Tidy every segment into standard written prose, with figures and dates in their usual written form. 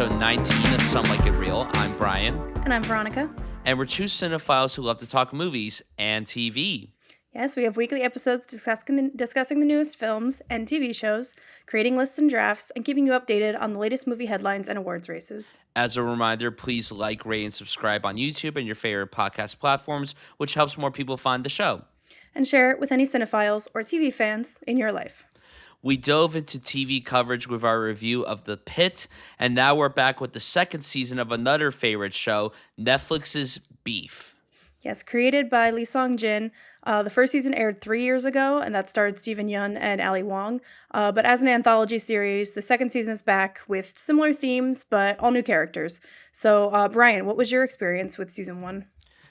episode 19 of Some Like It Real. I'm Bryan. And I'm Veronica. And we're two cinephiles who love to talk movies and TV. Yes, we have weekly episodes discussing the newest films and TV shows, creating lists and drafts, and keeping you updated on the latest movie headlines and awards races. As a reminder, please like, rate, and subscribe on YouTube and your favorite podcast platforms, which helps more people find the show. And share it with any cinephiles or TV fans in your life. We dove into TV coverage with our review of The Pitt, and now we're back with the second season of another favorite show, Netflix's Beef. Yes, created by Lee Song-jin. The first season aired 3 years ago, and that starred Steven Yeun and Ali Wong. But as an anthology series, the second season is back with similar themes, but all new characters. So, Bryan, what was your experience with season 1?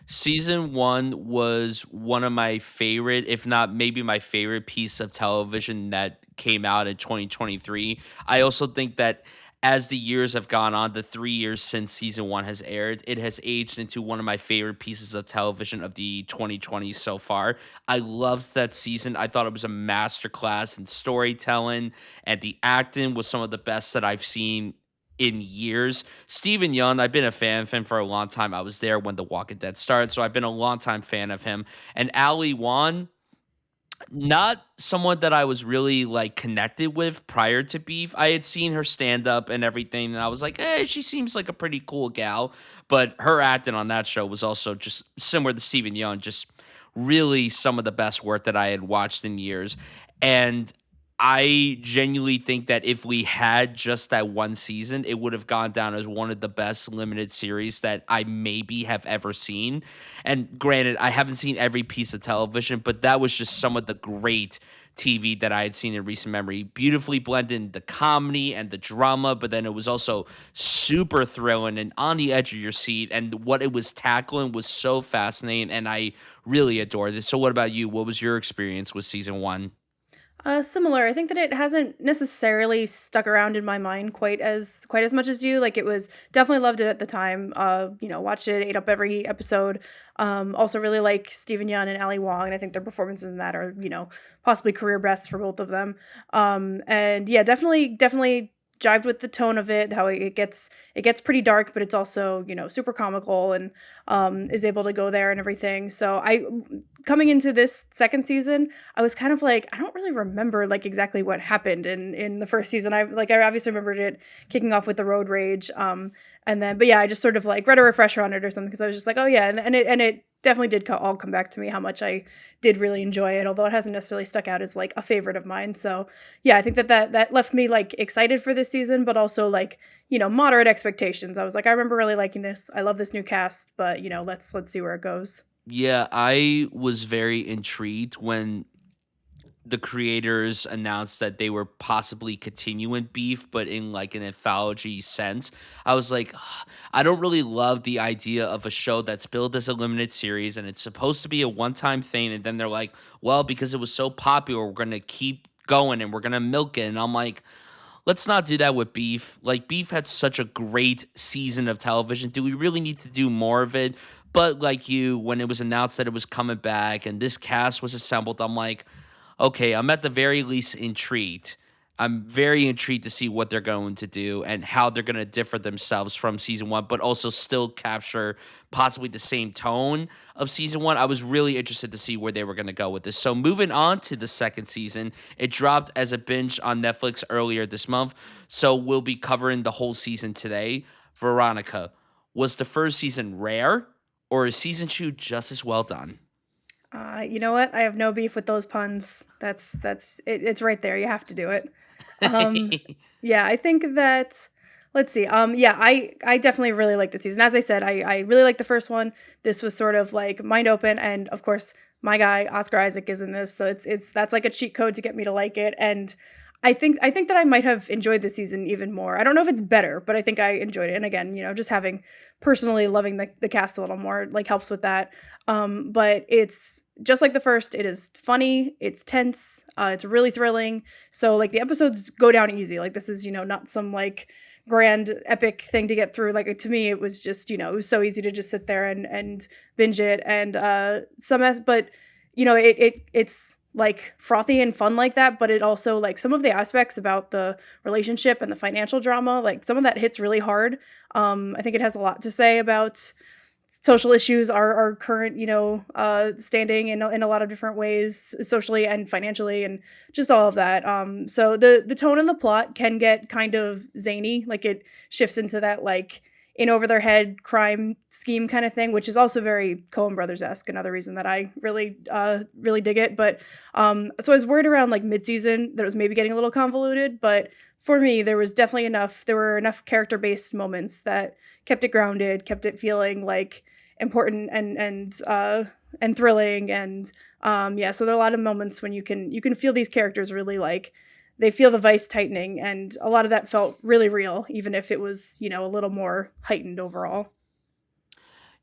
Season 1 was one of my favorite, if not maybe my favorite piece of television that came out in 2023. I also think that as the years have gone on, the 3 years since season 1 has aired, it has aged into one of my favorite pieces of television of the 2020s so far. I loved that season. I thought it was a masterclass in storytelling, and the acting was some of the best that I've seen in years. Steven Yeun, I've been a fan of him for a long time. I was there when The Walking Dead started, so I've been a long-time fan of him. And Ali Wong, not someone that I was really connected with prior to Beef. I had seen her stand up and everything, and I was like, she seems like a pretty cool gal. But her acting on that show was also just similar to Steven Yeun, just really some of the best work that I had watched in years. And I genuinely think that if we had just that one season, it would have gone down as one of the best limited series that I maybe have ever seen. And granted, I haven't seen every piece of television, but that was just some of the great TV that I had seen in recent memory. Beautifully blending the comedy and the drama, but then it was also super thrilling and on the edge of your seat. And what it was tackling was so fascinating, and I really adored it. So what about you? What was your experience with season 1? Similar. I think that it hasn't necessarily stuck around in my mind quite as much as you. It was definitely loved it at the time. Watched it, ate up every episode. Also really like Steven Yeun and Ali Wong, and I think their performances in that are, possibly career best for both of them. And yeah, definitely jived with the tone of it, how it gets pretty dark, but it's also, super comical, and is able to go there and everything. So coming into this second season, I was kind of like, I don't really remember exactly what happened in the first season. I obviously remembered it kicking off with the road rage. But yeah, I just sort of read a refresher on it or something, because I was just like, oh yeah. And it definitely did all come back to me how much I did really enjoy it, although it hasn't necessarily stuck out as a favorite of mine. So yeah, I think that left me excited for this season, but also moderate expectations. I was like, I remember really liking this. I love this new cast, but let's see where it goes. Yeah, I was very intrigued when the creators announced that they were possibly continuing Beef, but in an anthology sense. I was like, "Ugh, I don't really love the idea of a show that's billed as a limited series and it's supposed to be a one-time thing, and then they're like, well, because it was so popular, we're going to keep going and we're going to milk it." And I'm like, let's not do that with Beef. Beef had such a great season of television. Do we really need to do more of it? But when it was announced that it was coming back and this cast was assembled, I'm like, okay, I'm at the very least intrigued. I'm very intrigued to see what they're going to do and how they're going to differ themselves from season 1, but also still capture possibly the same tone of season 1. I was really interested to see where they were going to go with this. So moving on to the second season, it dropped as a binge on Netflix earlier this month. So we'll be covering the whole season today. Veronica, was the first season rare, or is season 2 just as well done? You know what? I have no beef with those puns. That's it, it's right there. You have to do it. Yeah, I think that, let's see. Yeah, I definitely really like the season. As I said, I really like the first one. This was sort of mind open, and of course, my guy Oscar Isaac is in this, so that's a cheat code to get me to like it. And I think that I might have enjoyed the season even more. I don't know if it's better, but I think I enjoyed it. And again, just having personally loving the cast a little more helps with that. But it's just like the first. It is funny. It's tense. It's really thrilling. So the episodes go down easy. This is not some grand epic thing to get through. To me, it was just it was so easy to just sit there and binge it. And but it's like frothy and fun like that, but it also like some of the aspects about the relationship and the financial drama, like some of that hits really hard. I think it has a lot to say about social issues, our current, standing in a lot of different ways, socially and financially, and just all of that. So the tone and the plot can get kind of zany, like it shifts into that like in over their head crime scheme kind of thing, which is also very Coen Brothers esque. Another reason that I really dig it. But so I was worried around like mid season that it was maybe getting a little convoluted, but for me there was definitely enough. There were enough character based moments that kept it grounded, kept it feeling like important and thrilling. And yeah, so there are a lot of moments when you can feel these characters really like they feel the vice tightening, and a lot of that felt really real, even if it was a little more heightened overall.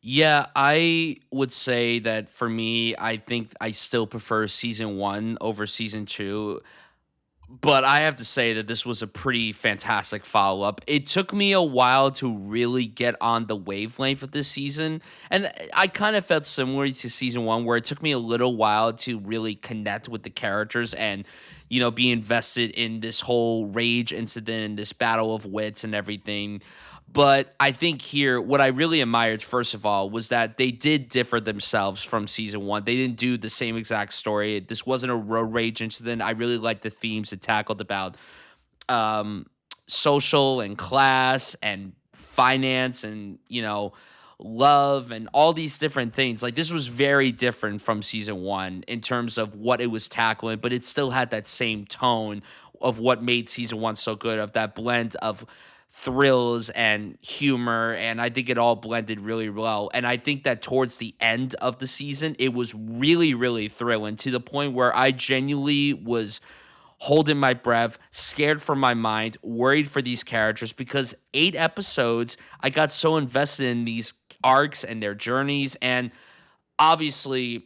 Yeah, I would say that for me, I think I still prefer season 1 over season 2. But I have to say that this was a pretty fantastic follow-up. It took me a while to really get on the wavelength of this season, and I kind of felt similar to season 1 where it took me a little while to really connect with the characters and, be invested in this whole rage incident and this battle of wits and everything. But I think here, what I really admired, first of all, was that they did differ themselves from season 1. They didn't do the same exact story. This wasn't a road rage incident. I really liked the themes it tackled about um, social and class and finance and, love and all these different things. Like, this was very different from season 1 in terms of what it was tackling, but it still had that same tone of what made season 1 so good, of that blend of thrills and humor, and I think it all blended really well. And I think that towards the end of the season it was really, really thrilling, to the point where I genuinely was holding my breath, scared for my mind, worried for these characters, because 8 episodes I got so invested in these arcs and their journeys. And obviously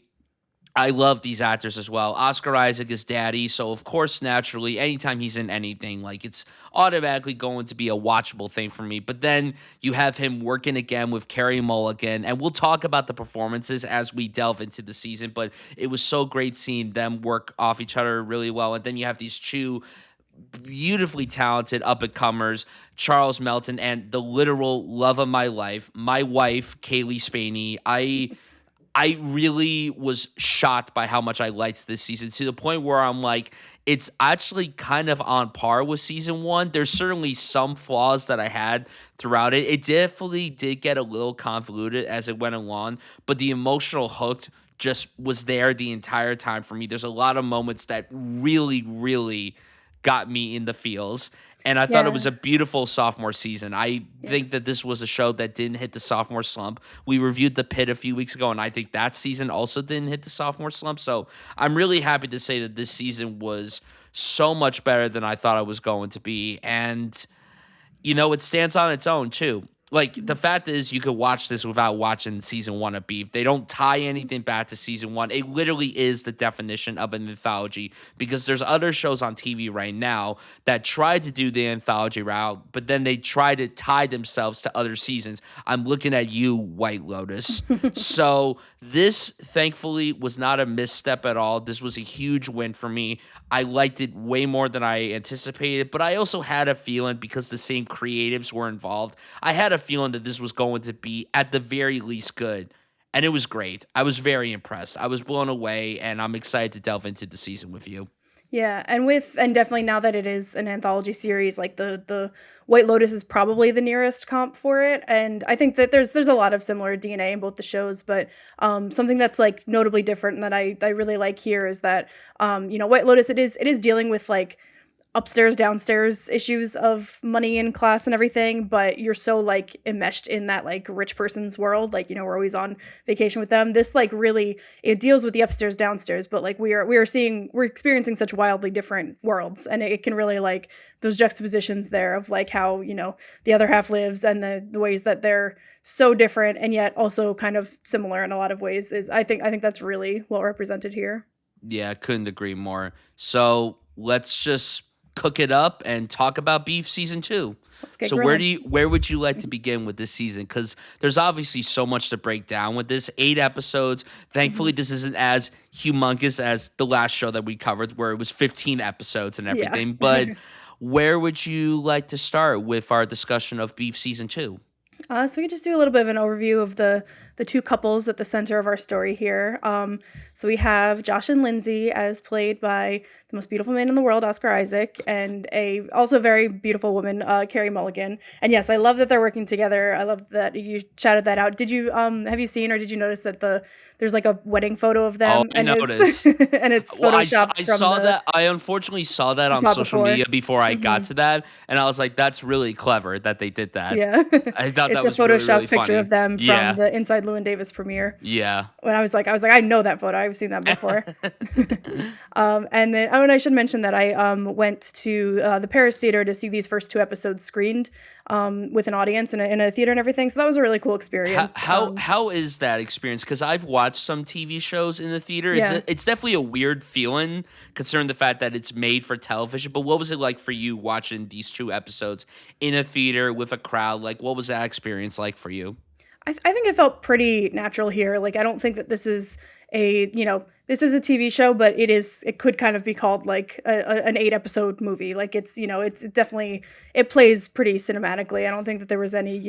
I love these actors as well. Oscar Isaac is daddy, so of course, naturally, anytime he's in anything, like, it's automatically going to be a watchable thing for me. But then you have him working again with Carey Mulligan, and we'll talk about the performances as we delve into the season. But it was so great seeing them work off each other really well. And then you have these two beautifully talented up and comers, Charles Melton and the literal love of my life, my wife, Kaylee Spaney. I really was shocked by how much I liked this season, to the point where I'm like, it's actually kind of on par with season 1. There's certainly some flaws that I had throughout it. It definitely did get a little convoluted as it went along, but the emotional hook just was there the entire time for me. There's a lot of moments that really, really got me in the feels. And I thought it was Yeah, a beautiful sophomore season. I yeah. think that this was a show that didn't hit the sophomore slump. We reviewed The Pit a few weeks ago, and I think that season also didn't hit the sophomore slump. So I'm really happy to say that this season was so much better than I thought it was going to be. And it stands on its own too. Like, the Mhm. fact is, you could watch this without watching season 1 of Beef. They don't tie anything back to season 1. It literally is the definition of an anthology, because there's other shows on TV right now that try to do the anthology route, but then they try to tie themselves to other seasons. I'm looking at you, White Lotus. So this, thankfully, was not a misstep at all. This was a huge win for me. I liked it way more than I anticipated, but I also had a feeling, because the same creatives were involved, I had a feeling that this was going to be at the very least good. And it was great. I was very impressed. I was blown away, and I'm excited to delve into the season with you. Yeah, and definitely now that it is an anthology series, like the White Lotus is probably the nearest comp for it, and I think that there's a lot of similar DNA in both the shows, but something that's like notably different and that I really like here is that White Lotus, it is dealing with like upstairs downstairs issues of money and class and everything, but you're so like enmeshed in that like rich person's world, like we're always on vacation with them. This like really, it deals with the upstairs downstairs, but like we're experiencing such wildly different worlds, and it can really like those juxtapositions there of like how the other half lives, and the ways that they're so different and yet also kind of similar in a lot of ways is I think that's really well represented here. Yeah, I couldn't agree more. So let's just cook it up and talk about Beef season 2. Let's get So grilling. where would you like to begin with this season? Because there's obviously so much to break down with this. 8 episodes. Thankfully, Mhm. this isn't as humongous as the last show that we covered, where it was 15 episodes and Yeah. everything. But where would you like to start with our discussion of Beef season 2? So we could just do a little bit of an overview of the two couples at the center of our story here. So we have Josh and Lindsay, as played by the most beautiful man in the world, Oscar Isaac, and a also very beautiful woman, Carrie Mulligan. And yes, I love that they're working together. I love that you shouted that out. Did you have you seen or did you notice that there's like a wedding photo of Oh, them I and it's noticed. and it's Well, photoshopped I from saw the that. I unfortunately saw that you on saw it social before. media before I got Hmm. to that, and I was like, "That's really clever that they did that." Yeah. I thought It's that a was really, really photoshopped picture of funny. them from Yeah, the Inside Llewyn Davis premiere. yeah. When I was like, I know that photo. I've seen that before. And then, oh, and I should mention that I went to the Paris Theater to see these first two episodes screened with an audience in a theater and everything. So that was a really cool How experience. how how is that experience? Because I've watched some TV shows in the theater. Yeah. It's definitely a weird feeling, considering the fact that it's made for television. But what was it like for you watching these 2 episodes in a theater with a crowd? Like, what was that experience like for you? I think it felt pretty natural here. Like, I don't think that this is this is a TV show, but it could kind of be called like an 8 episode movie. Like it definitely, it plays pretty cinematically. I don't think that there was any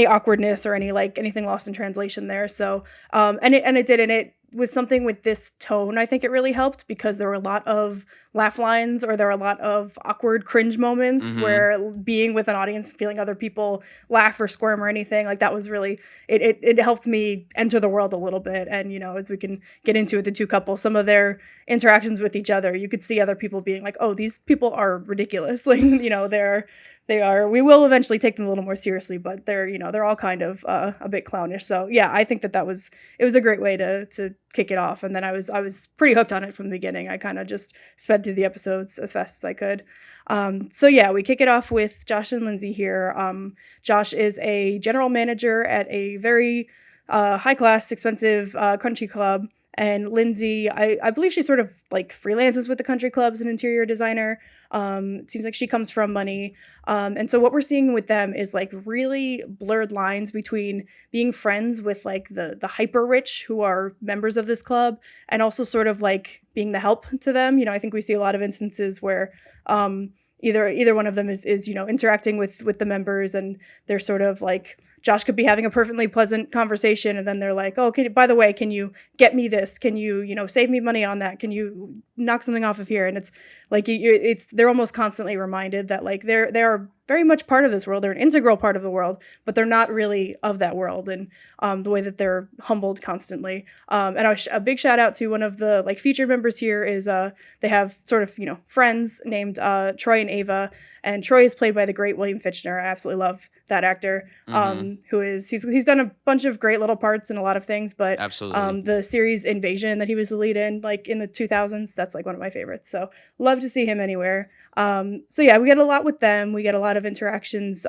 awkwardness or anything lost in translation there. So, and it did, and it, with something with this tone, I think it really helped because there were a lot of laugh lines or there were a lot of awkward cringe moments Hmm. where being with an audience and feeling other people laugh or squirm or anything like that was really it helped me enter the world a little bit. And as we can get into it, the two couples, some of their interactions with each other, you could see other people being like, oh, these people are ridiculous. Like, we will eventually take them a little more seriously, but they're all kind of a bit clownish. So yeah, I think it was a great way to kick it off. And then I was pretty hooked on it from the beginning. I kind of just sped through the episodes as fast as I could. So yeah, we kick it off with Josh and Lindsay here. Josh is a general manager at a very high class, expensive country club. And Lindsay, I believe she sort of like freelances with the country club as an interior designer. It seems like she comes from money. And so what we're seeing with them is like really blurred lines between being friends with like the hyper rich who are members of this club and also sort of like being the help to them. I think we see a lot of instances where either one of them is interacting with the members and they're sort of like Josh could be having a perfectly pleasant conversation and then they're like, oh, by the way, can you get me this? Can you, save me money on that? Can you knock something off of here? And it's like, they're almost constantly reminded that like they're very much part of this world. They're an integral part of the world, but they're not really of that world. And the way that they're humbled constantly. And a big shout out to one of the like featured members here is they have sort of, friends named Troy and Ava. And Troy is played by the great William Fichtner. I absolutely love that actor. Hmm. He's done a bunch of great little parts in a lot of things, but Absolutely. the series Invasion that he was the lead in, like in the 2000s, that's like one of my favorites. So love to see him anywhere. So yeah, we get a lot with them. We get a lot of interactions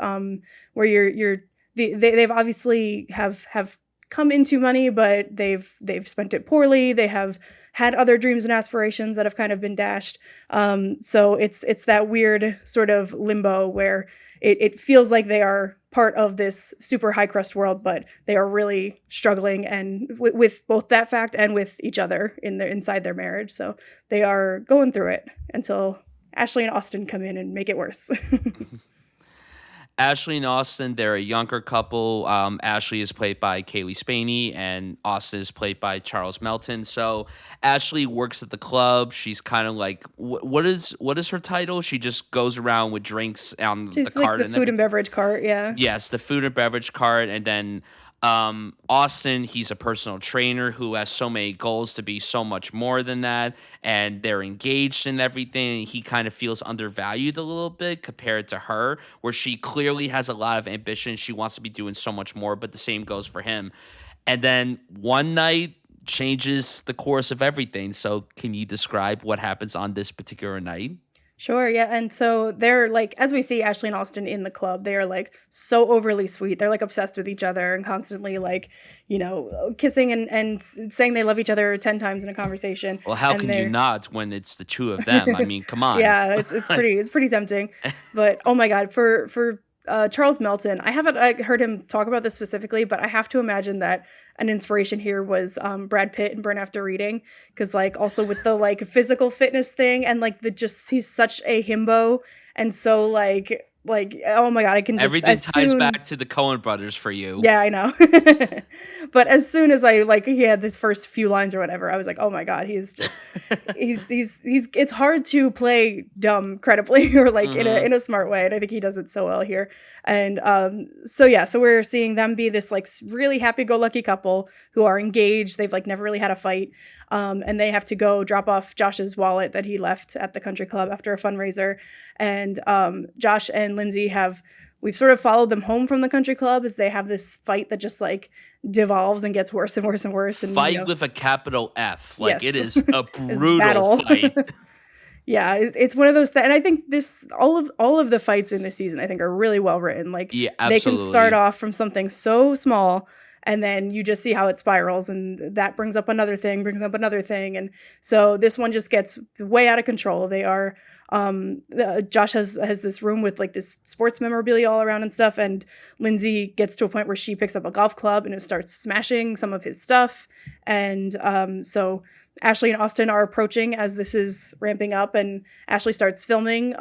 where they've obviously have come into money, but they've spent it poorly. They have had other dreams and aspirations that have kind of been dashed. So it's that weird sort of limbo where it feels like they are part of this super high crust world, but they are really struggling and with both that fact and with each other inside their marriage. So they are going through it until Ashley and Austin come in and make it worse. Ashley and Austin, they're a younger couple. Ashley is played by Kaylee Spaney, and Austin is played by Charles Melton. So Ashley works at the club. She's kind of like, what is her title? She just goes around with drinks on the She's like cart the and food and everything. beverage cart, yeah. Yes, the food and beverage cart, and then Austin, he's a personal trainer who has so many goals to be so much more than that, and they're engaged in everything. He kind of feels undervalued a little bit compared to her, where she clearly has a lot of ambition. She wants to be doing so much more, but the same goes for him. And then one night changes the course of everything. So, can you describe what happens on this particular night? Sure, yeah, and so they're like, as we see Ashley and Austin in the club, they are like so overly sweet. They're like obsessed with each other and constantly like, kissing and saying they love each other 10 times in a conversation. Well, how And can you they're not when it's the two of them? I mean, come on. yeah, it's pretty tempting. But oh my god, for Charles Melton, I haven't heard him talk about this specifically, but I have to imagine that an inspiration here was Brad Pitt and Burn After Reading, because like also with the like physical fitness thing and like the just he's such a himbo, and so like oh my god, I can just Everything as ties soon back to the Coen brothers for you. yeah, I know. But as soon as I like he had this first few lines or whatever, I was like, "Oh my god, he's just he's it's hard to play dumb credibly or like Mhm. in a smart way." And I think he does it so well here. And so yeah, so we're seeing them be this like really happy-go-lucky couple who are engaged. They've like never really had a fight. And they have to go drop off Josh's wallet that he left at the country club after a fundraiser. And Josh and Lindsay have we've sort of followed them home from the country club as they have this fight that just like devolves and gets worse and worse and worse. And Fight with a capital F. Like, it yes, is a this brutal battle. fight. Yeah, it's one of those and I think this all of the fights in this season I think are really well written. Like Yeah, they can start absolutely. off from something so small and then you just see how it spirals and that brings up another thing, and so this one just gets way out of control. They are Josh has this room with like this sports memorabilia all around and stuff, and Lindsay gets to a point where she picks up a golf club and it starts smashing some of his stuff, and so Ashley and Austin are approaching as this is ramping up, and Ashley starts filming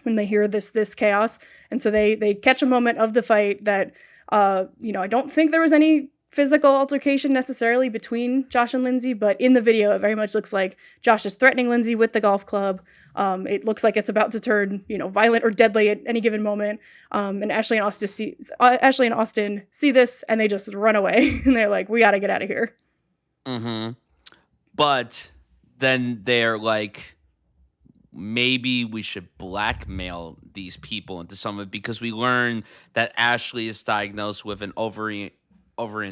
when they hear this chaos, and so they catch a moment of the fight that I don't think there was any physical altercation necessarily between Josh and Lindsay, but in the video it very much looks like Josh is threatening Lindsay with the golf club. It looks like it's about to turn violent or deadly at any given moment. And Ashley and Austin see this and they just run away and they're like, we got to get out of here. Mhm. But then they're like, maybe we should blackmail these people into some of it, because we learn that Ashley is diagnosed with an ovarian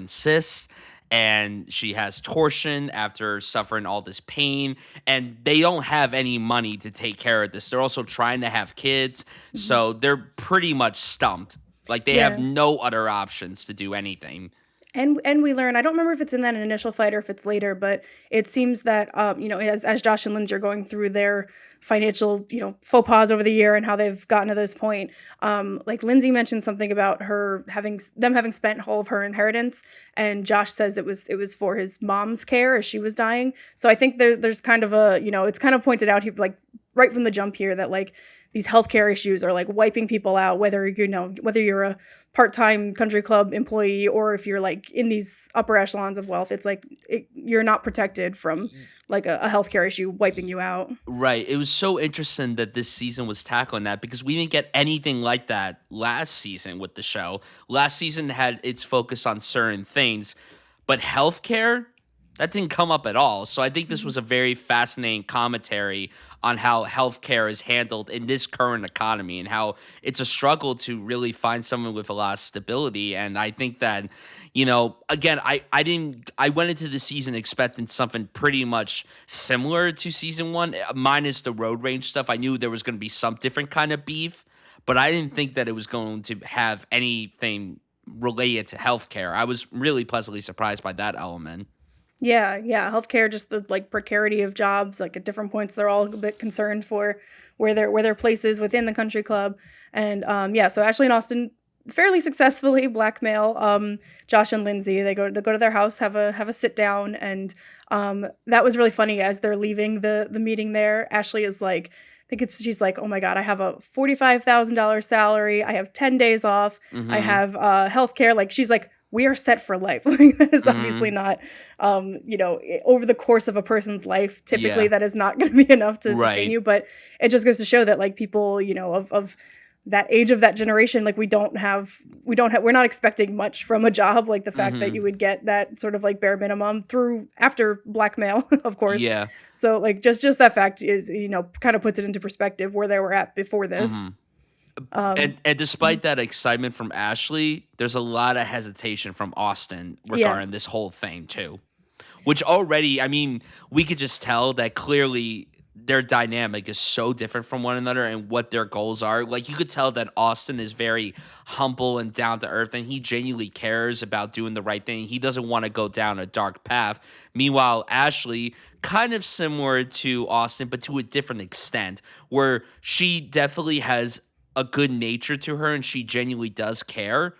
cyst, and she has torsion after suffering all this pain, and they don't have any money to take care of this. They're also trying to have kids, Mhm. so they're pretty much stumped. Like, they have Yeah. no other options to do anything. And we learn, I don't remember if it's in that initial fight or if it's later, but it seems that as Josh and Lindsay are going through their financial faux pas over the year and how they've gotten to this point, like Lindsay mentioned something about them having spent all of her inheritance, and Josh says it was for his mom's care as she was dying. So I think there's kind of a it's kind of pointed out here like right from the jump here that like these healthcare issues are like wiping people out, whether you're a part-time country club employee or if you're like in these upper echelons of wealth. It's like you're not protected from like a healthcare issue wiping you out. Right. It was so interesting that this season was tackling that, because we didn't get anything like that last season with the show. Last season had its focus on certain things, but healthcare, that didn't come up at all. So I think this Mhm. was a very fascinating commentary on how healthcare is handled in this current economy, and how it's a struggle to really find someone with a lot of stability. And I think that, again, I went into the season expecting something pretty much similar to season one, minus the road rage stuff. I knew there was going to be some different kind of beef, but I didn't think that it was going to have anything related to healthcare. I was really pleasantly surprised by that element. Yeah, yeah, healthcare, just the like precarity of jobs. Like at different points, they're all a bit concerned for where their place is within the country club, and yeah. So Ashley and Austin fairly successfully blackmail Josh and Lindsay. They go to their house, have a sit down, and that was really funny as they're leaving the meeting. There, Ashley is like. She's like, oh my God, I have a $45,000 salary. I have 10 days off. I Mhm. have healthcare. Like she's like, we are set for life. Like that is obviously Mhm. not over the course of a person's life, typically Yeah. that is not going to be enough to sustain Right. you. But it just goes to show that like people, of that age of that generation, like we're not expecting much from a job. Like the fact that you Mhm. would get that sort of like bare minimum through after blackmail, of course. Yeah. So like just that fact is, kind of puts it into perspective where they were at before this. Mhm. Um, And mhm. despite that excitement from Ashley, there's a lot of hesitation from Austin Yeah. regarding this whole thing too. Which already, I mean, we could just tell that clearly their dynamic is so different from one another and what their goals are. Like you could tell that Austin is very humble and down to earth and he genuinely cares about doing the right thing. He doesn't want to go down a dark path. Meanwhile, Ashley, kind of similar to Austin, but to a different extent, where she definitely has a good nature to her and she genuinely does care.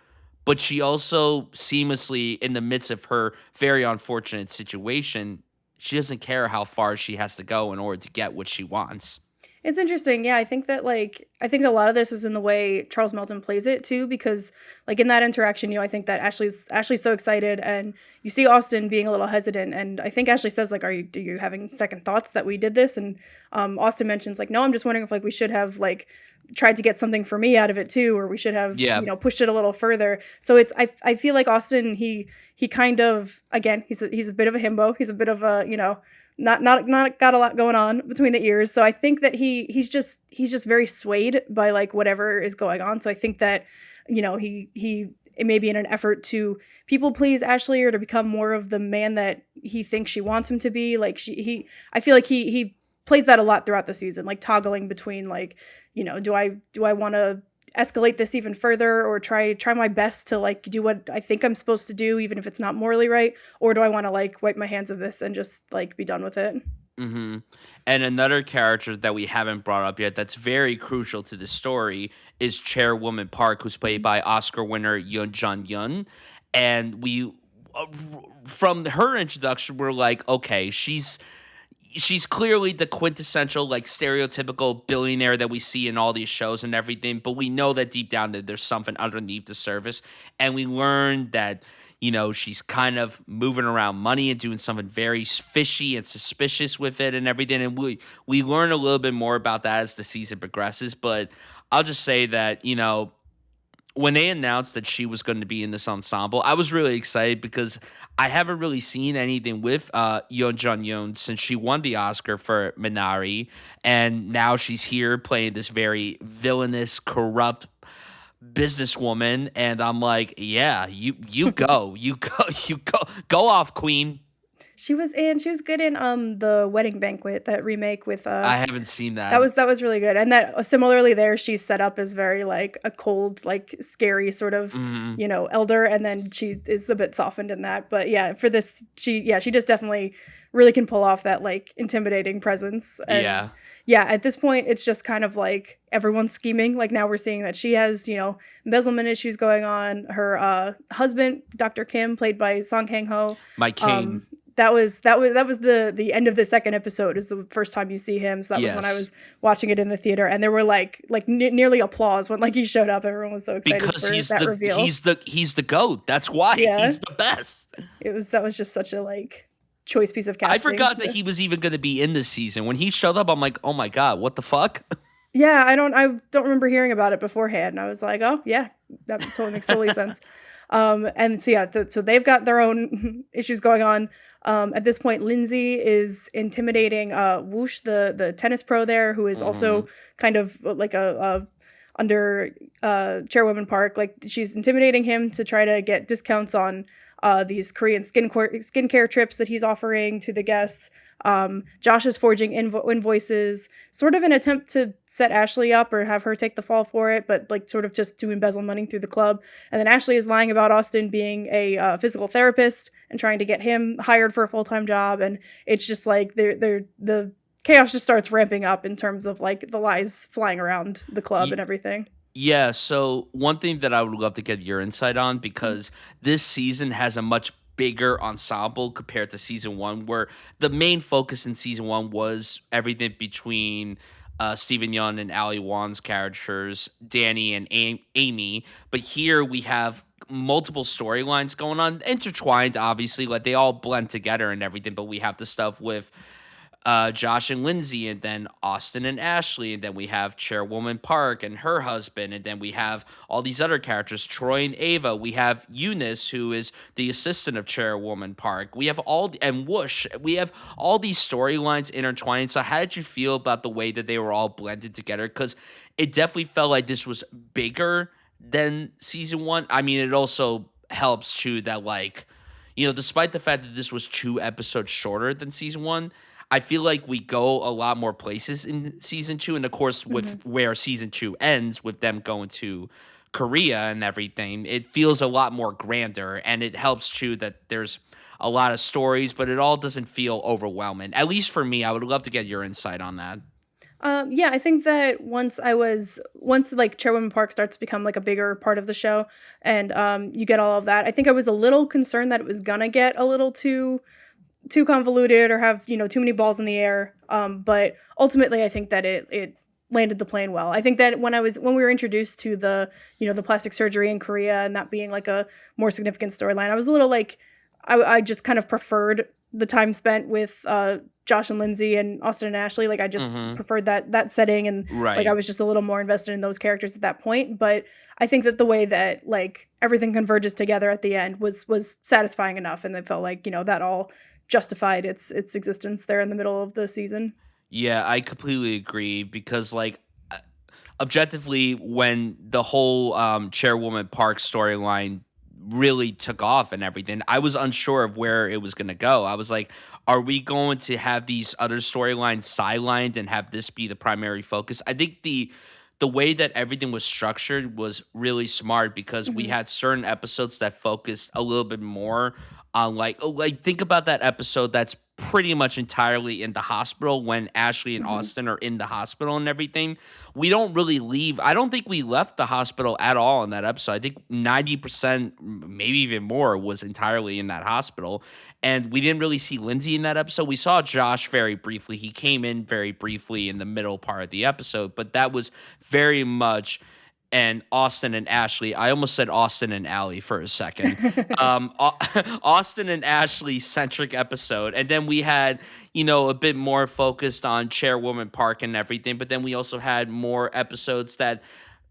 But she also seamlessly, in the midst of her very unfortunate situation, she doesn't care how far she has to go in order to get what she wants. It's interesting. Yeah, I think that I think a lot of this is in the way Charles Melton plays it too, because like in that interaction, I think that Ashley's so excited, and you see Austin being a little hesitant, and I think Ashley says like, are you having second thoughts that we did this?" And Austin mentions like, "No, I'm just wondering if like we should have like tried to get something for me out of it too, or we should have Yeah. pushed it a little further." So I feel like Austin he kind of, again, he's a bit of a himbo. He's a bit of a not got a lot going on between the ears. So I think that he's just very swayed by like whatever is going on. So I think that he it may be in an effort to people please Ashley, or to become more of the man that he thinks she wants him to be. Like I feel like he plays that a lot throughout the season, like toggling between like, do I want to escalate this even further, or try my best to like do what I think I'm supposed to do even if it's not morally right, or do I want to like wipe my hands of this and just like be done with it? hmm And another character that we haven't brought up yet that's very crucial to the story is Chairwoman Park, who's played by Oscar winner Yoon Jun Yun. And from her introduction, we're like, okay, she's clearly the quintessential like stereotypical billionaire that we see in all these shows and everything, but we know that deep down that there's something underneath the surface, and we learn that she's kind of moving around money and doing something very fishy and suspicious with it and everything, and we learn a little bit more about that as the season progresses. But I'll just say that when they announced that she was going to be in this ensemble, I was really excited because I haven't really seen anything with Yeon Jun Yoon since she won the Oscar for Minari, and now she's here playing this very villainous, corrupt businesswoman, and I'm like, yeah, you go, go off, Queen. She was good in the Wedding Banquet, that remake with I haven't seen that that. was really good. And that similarly there, she's set up as very like a cold, like scary sort of, hmm elder, and then she is a bit softened in that. But yeah, for this, she just definitely really can pull off that like intimidating presence. And Yeah. yeah, at this point it's just kind of like everyone's scheming. Like now we're seeing that she has, embezzlement issues going on. Her husband, Dr. Kim, played by Song Kang Ho, My king. that was the end of the second episode, is the first time you see him. So that was when I Yes. was watching it in the theater, and there were like nearly applause when like he showed up. Everyone was so excited Because for he's that the reveal. he's the goat. That's why Yeah, he's the best. that was just such a like choice piece of I casting forgot that to. he was even going to be in this season. When he showed up, I'm like, oh my god, what the fuck? Yeah, I don't remember hearing about it beforehand, and I was like, oh yeah, that totally makes totally sense. And so yeah, so they've got their own issues going on. At this point, Lindsay is intimidating Whoosh, the tennis pro there, who is also hmm kind of like a under Chairwoman Park. Like she's intimidating him to try to get discounts on these Korean skincare trips that he's offering to the guests. Josh is forging invoices, sort of an attempt to set Ashley up or have her take the fall for it, but like sort of just to embezzle money through the club. And then Ashley is lying about Austin being a physical therapist and trying to get him hired for a full-time job. And it's just like the chaos just starts ramping up in terms of like the lies flying around the club and everything. Yeah, so one thing that I would love to get your insight on, because this season has a much bigger ensemble compared to season one, where the main focus in season one was everything between Stephen Young and Ali Wan's characters, Danny and Amy. But here we have multiple storylines going on, intertwined, obviously, like they all blend together and everything. But we have the stuff with Josh and Lindsay, and then Austin and Ashley, and then we have Chairwoman Park and her husband, and then we have all these other characters, Troy and Ava. We have Eunice, who is the assistant of Chairwoman Park. We have and Whoosh. We have all these storylines intertwined. So, how did you feel about the way that they were all blended together? Because it definitely felt like this was bigger than season one. I mean, it also helps too that despite the fact that this was 2 episodes shorter than season one, I feel like we go a lot more places in season 2, and of course, Mhm. with where season 2 ends, with them going to Korea and everything, it feels a lot more grander, and it helps too that there's a lot of stories, but it all doesn't feel overwhelming. At least for me, I would love to get your insight on that. Yeah, I think that once like Chairwoman Park starts to become like a bigger part of the show, and you get all of that. I think I was a little concerned that it was gonna get a little too convoluted or have too many balls in the air. But ultimately, I think that it landed the plane well. I think that when we were introduced to the plastic surgery in Korea and that being like a more significant storyline, I was a little like I just kind of preferred the time spent with Josh and Lindsay and Austin and Ashley. Like I just Mhm. preferred that setting, and like I Right. was just a little more invested in those characters at that point. But I think that the way that like everything converges together at the end was satisfying enough, and it felt like that all justified its existence there in the middle of the season. Yeah, I completely agree because, like, objectively, when the whole Chairwoman Park storyline really took off and everything, I was unsure of where it was going to go. I was like, are we going to have these other storylines sidelined and have this be the primary focus? I think the way that everything was structured was really smart because we Mhm, had certain episodes that focused a little bit more on, like, oh, like, think about that episode that's pretty much entirely in the hospital when Ashley and mhm. Austin are in the hospital and everything. We don't really leave. I don't think we left the hospital at all in that episode. I think 90%, maybe even more, was entirely in that hospital. And we didn't really see Lindsay in that episode. We saw Josh very briefly. He came in very briefly in the middle part of the episode, but that was very much and Austin and Ashley. I almost said Austin and Allie for a second. Austin and Ashley centric episode, and then we had a bit more focused on Chairwoman Park and everything. But then we also had more episodes that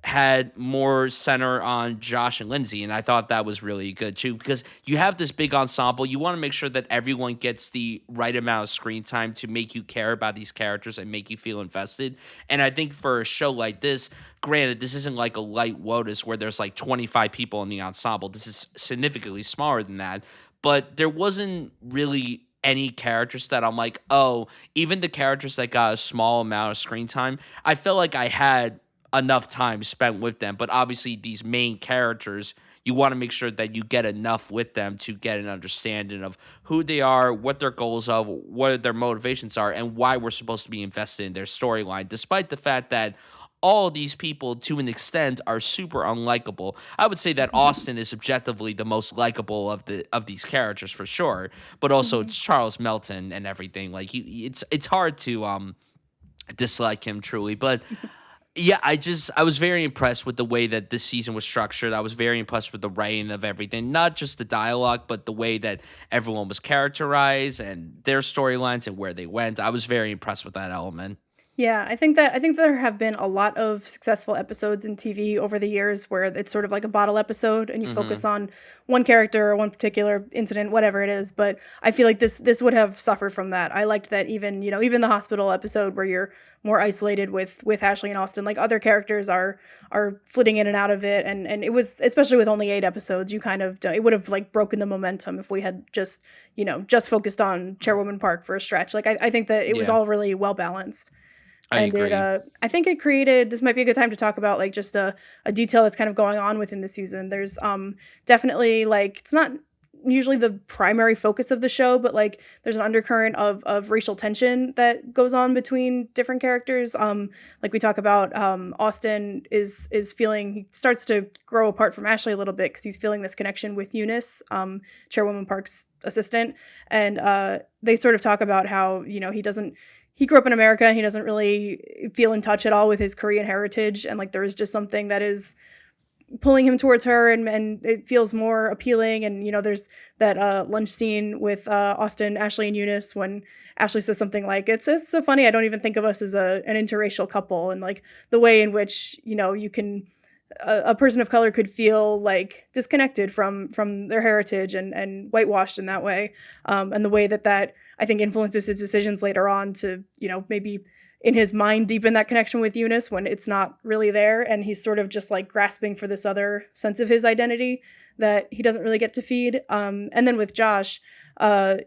had more center on Josh and Lindsay, and I thought that was really good too because you have this big ensemble. You want to make sure that everyone gets the right amount of screen time to make you care about these characters and make you feel invested. And I think for a show like this, granted, this isn't like a light Lotus where there's like 25 people in the ensemble. This is significantly smaller than that, but there wasn't really any characters that I'm like, oh, even the characters that got a small amount of screen time, I felt like I had enough time spent with them. But obviously, these main characters, you want to make sure that you get enough with them to get an understanding of who they are, what their goals are, what their motivations are, and why we're supposed to be invested in their storyline, despite the fact that all these people to an extent are super unlikable. I would say that Austin is objectively the most likable of these characters for sure, but also Mhm. it's Charles Melton and everything. Like it's hard to dislike him truly, but yeah, I was very impressed with the way that this season was structured. I was very impressed with the writing of everything, not just the dialogue, but the way that everyone was characterized and their storylines and where they went. I was very impressed with that element. Yeah, I think there have been a lot of successful episodes in TV over the years where it's sort of like a bottle episode and you focus Mhm. on one character or one particular incident, whatever it is. But I feel like this would have suffered from that. I liked that even the hospital episode where you're more isolated with Ashley and Austin, like other characters are flitting in and out of it, and it was especially with only 8 episodes, you kind of it would have like broken the momentum if we had just focused on Chairwoman Park for a stretch. Like I think that it was Yeah, all really well balanced. I And agree. I think it created this might be a good time to talk about like just a detail that's kind of going on within the season. There's definitely like it's not usually the primary focus of the show, but like there's an undercurrent of racial tension that goes on between different characters. Like we talk about Austin is feeling he starts to grow apart from Ashley a little bit because he's feeling this connection with Eunice, Chairwoman Park's assistant, and they sort of talk about how he grew up in America and he doesn't really feel in touch at all with his Korean heritage. And like there is just something that is pulling him towards her, and it feels more appealing. And there's that lunch scene with Austin, Ashley, and Eunice when Ashley says something like, it's so funny, I don't even think of us as an interracial couple. And like the way in which you can a person of color could feel like disconnected from their heritage and whitewashed in that way, and the way that I think influences his decisions later on to maybe in his mind deepen that connection with Eunice when it's not really there, and he's sort of just like grasping for this other sense of his identity that he doesn't really get to feed. And then with Josh,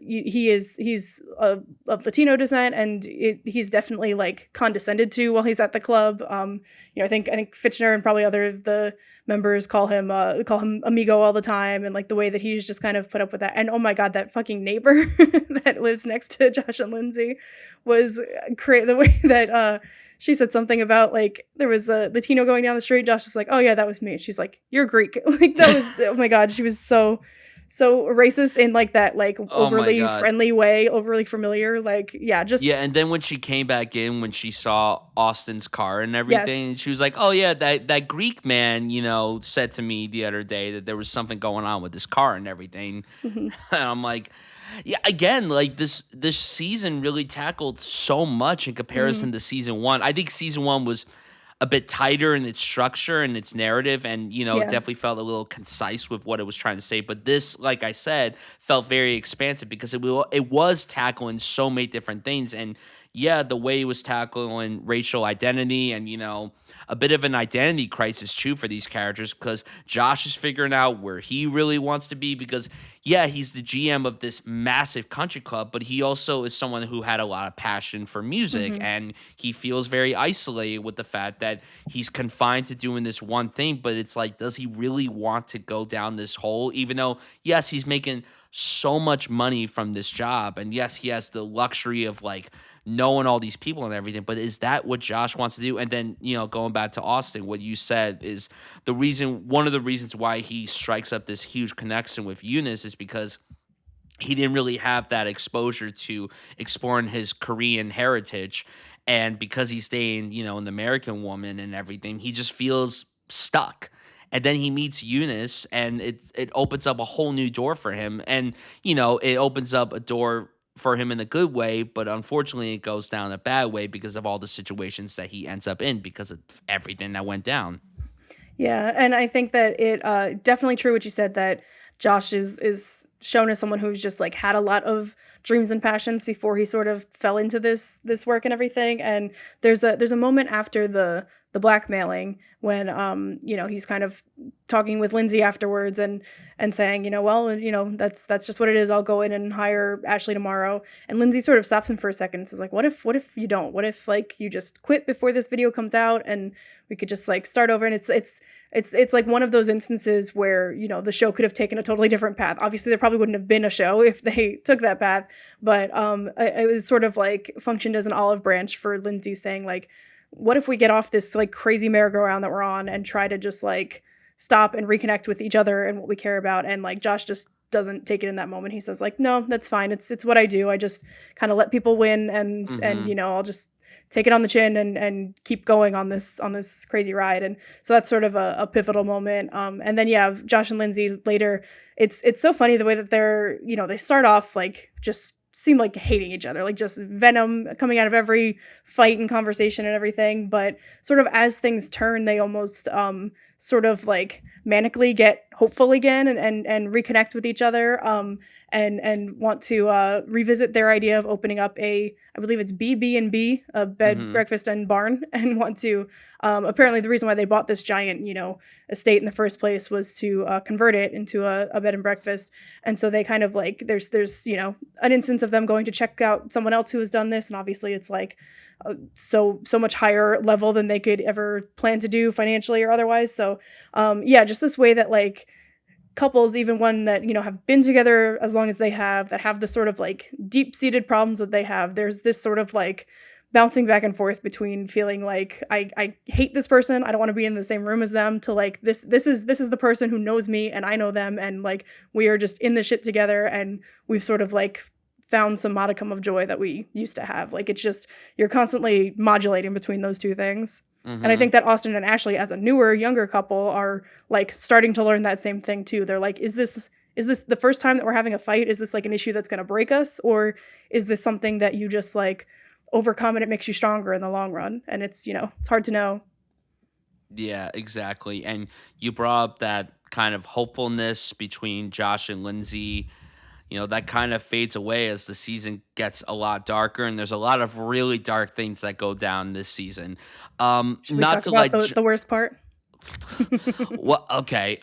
he's of Latino descent, and he's definitely like condescended to while he's at the club. I think Fitchner and probably other of the members call him amigo all the time, and like the way that he's just kind of put up with that. And oh my god, that fucking neighbor that lives next to Josh and Lindsay was the way that she said something about like there was a Latino going down the street. Josh was like, "Oh yeah, that was me." She's like, "You're Greek." Like that was oh my god, she was so racist in like that like Oh my overly god. friendly way, overly familiar. Like yeah, just Yeah, and then when she came back in, when she saw Austin's car and yes. everything, she was like, "Oh yeah, that Greek man, said to me the other day that there was something going on with this car and everything." Hmm. And I'm like, yeah, again, like this season really tackled so much in Hmm. comparison to season one. I think season one was a bit tighter in its structure and its narrative, and it Yeah. definitely felt a little concise with what it was trying to say. But this, like I said, felt very expansive because it was tackling so many different things. And yeah, the way it was tackling racial identity and a bit of an identity crisis too for these characters, because Josh is figuring out where he really wants to be, because yeah, he's the GM of this massive country club, but he also is someone who had a lot of passion for music, Hmm. and he feels very isolated with the fact that he's confined to doing this one thing. But it's like, does he really want to go down this hole? Even though, yes, he's making so much money from this job, and yes, he has the luxury of like knowing all these people and everything, but is that what Josh wants to do? And then, going back to Austin, what you said is one of the reasons why he strikes up this huge connection with Eunice is because he didn't really have that exposure to exploring his Korean heritage. And because he's staying, an American woman and everything, he just feels stuck. And then he meets Eunice, and it opens up a whole new door for him. And, it opens up a door for him in a good way, but unfortunately it goes down a bad way because of all the situations that he ends up in because of everything that went down. Yeah, and I think that it definitely true what you said that Josh is shown as someone who's just like had a lot of dreams and passions before he sort of fell into this work and everything. And there's a moment after the blackmailing when he's kind of talking with Lindsay afterwards and saying, well, that's just what it is. I'll go in and hire Ashley tomorrow. And Lindsay sort of stops him for a second and says like, what if you don't? What if like you just quit before this video comes out and we could just like start over? And it's like one of those instances where the show could have taken a totally different path. Obviously there probably wouldn't have been a show if they took that path, but it was sort of like functioned as an olive branch for Lindsay saying like, what if we get off this like crazy merry-go-round that we're on and try to just like stop and reconnect with each other and what we care about? And like Josh just doesn't take it in that moment. He says like, no, that's fine. It's what I do. I just kind of let people win, and Hmm. I'll just take it on the chin and keep going on this crazy ride. And so that's sort of a pivotal moment. And then yeah, Josh and Lindsay later, it's so funny the way that they start off like just seem like hating each other, like just venom coming out of every fight and conversation and everything. But sort of as things turn, they almost sort of like manically get hopeful again and reconnect with each other, and want to revisit their idea of opening up I believe it's BB&B, a bed, Hmm. breakfast, and barn, and want to apparently the reason why they bought this giant estate in the first place was to convert it into a bed and breakfast. And so they kind of like there's an instance of them going to check out someone else who has done this, and obviously it's like so much higher level than they could ever plan to do financially or otherwise. So yeah, just this way that like couples, even one that have been together as long as they have, that have the sort of like deep-seated problems that they have, there's this sort of like bouncing back and forth between feeling like I hate this person, I don't want to be in the same room as them, to like this is the person who knows me and I know them, and like we are just in this shit together, and we've sort of like found some modicum of joy that we used to have. Like it's just you're constantly modulating between those two things. And I Hmm. think that Austin and Ashley, as a newer, younger couple, are like starting to learn that same thing too. They're like, is this the first time that we're having a fight? Is this like an issue that's going to break us, or is this something that you just like overcome and it makes you stronger in the long run? And it's hard to know. Yeah, exactly. And you brought up that kind of hopefulness between Josh and Lindsay. That kind of fades away as the season gets a lot darker, and there's a lot of really dark things that go down this season. Should we Not talk to about like, the worst part? what? Okay.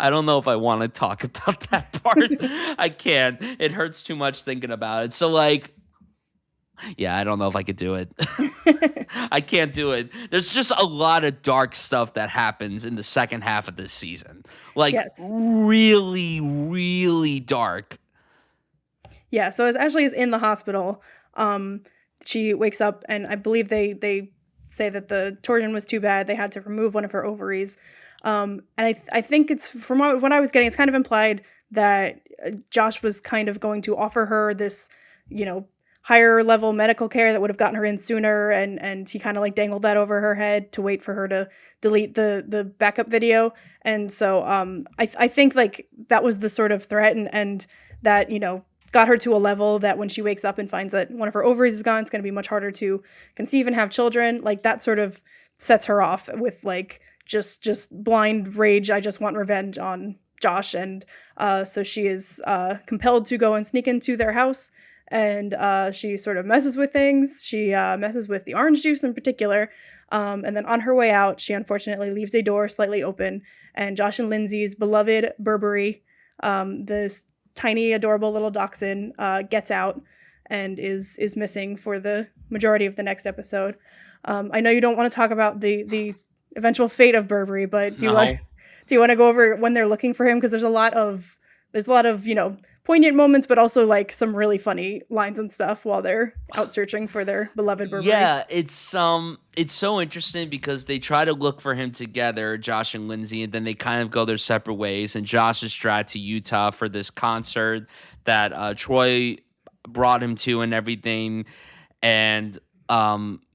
I don't know if I want to talk about that part. I can't. It hurts too much thinking about it. So like, yeah, I don't know if I could do it. I can't do it. There's just a lot of dark stuff that happens in the second half of this season. Like Yes. really, really dark. Yeah, so as Ashley is in the hospital, um, she wakes up, and I believe they say that the torsion was too bad. They had to remove one of her ovaries. And I think it's from what I was getting, it's kind of implied that Josh was kind of going to offer her this, you know, higher level medical care that would have gotten her in sooner, and he kind of like dangled that over her head to wait for her to delete the backup video. And so I think like that was the sort of threat, and that, you know, got her to a level that when she wakes up and finds that one of her ovaries is gone, it's going to be much harder to conceive and have children. Like that sort of sets her off with like just blind rage. I just want revenge on Josh. And so she is compelled to go and sneak into their house, and she sort of messes with things. She messes with the orange juice in particular. And then on her way out, she unfortunately leaves a door slightly open, and Josh and Lindsay's beloved Burberry, this tiny, adorable little dachshund, gets out and is missing for the majority of the next episode. I know you don't want to talk about the eventual fate of Burberry, but No. do you want to go over when they're looking for him? Because there's a lot of you know, poignant moments, but also like some really funny lines and stuff while they're out searching for their beloved Burberry. Yeah, it's so interesting because they try to look for him together, Josh and Lindsay, and then they kind of go their separate ways. And Josh is dragged to Utah for this concert that Troy brought him to and everything. And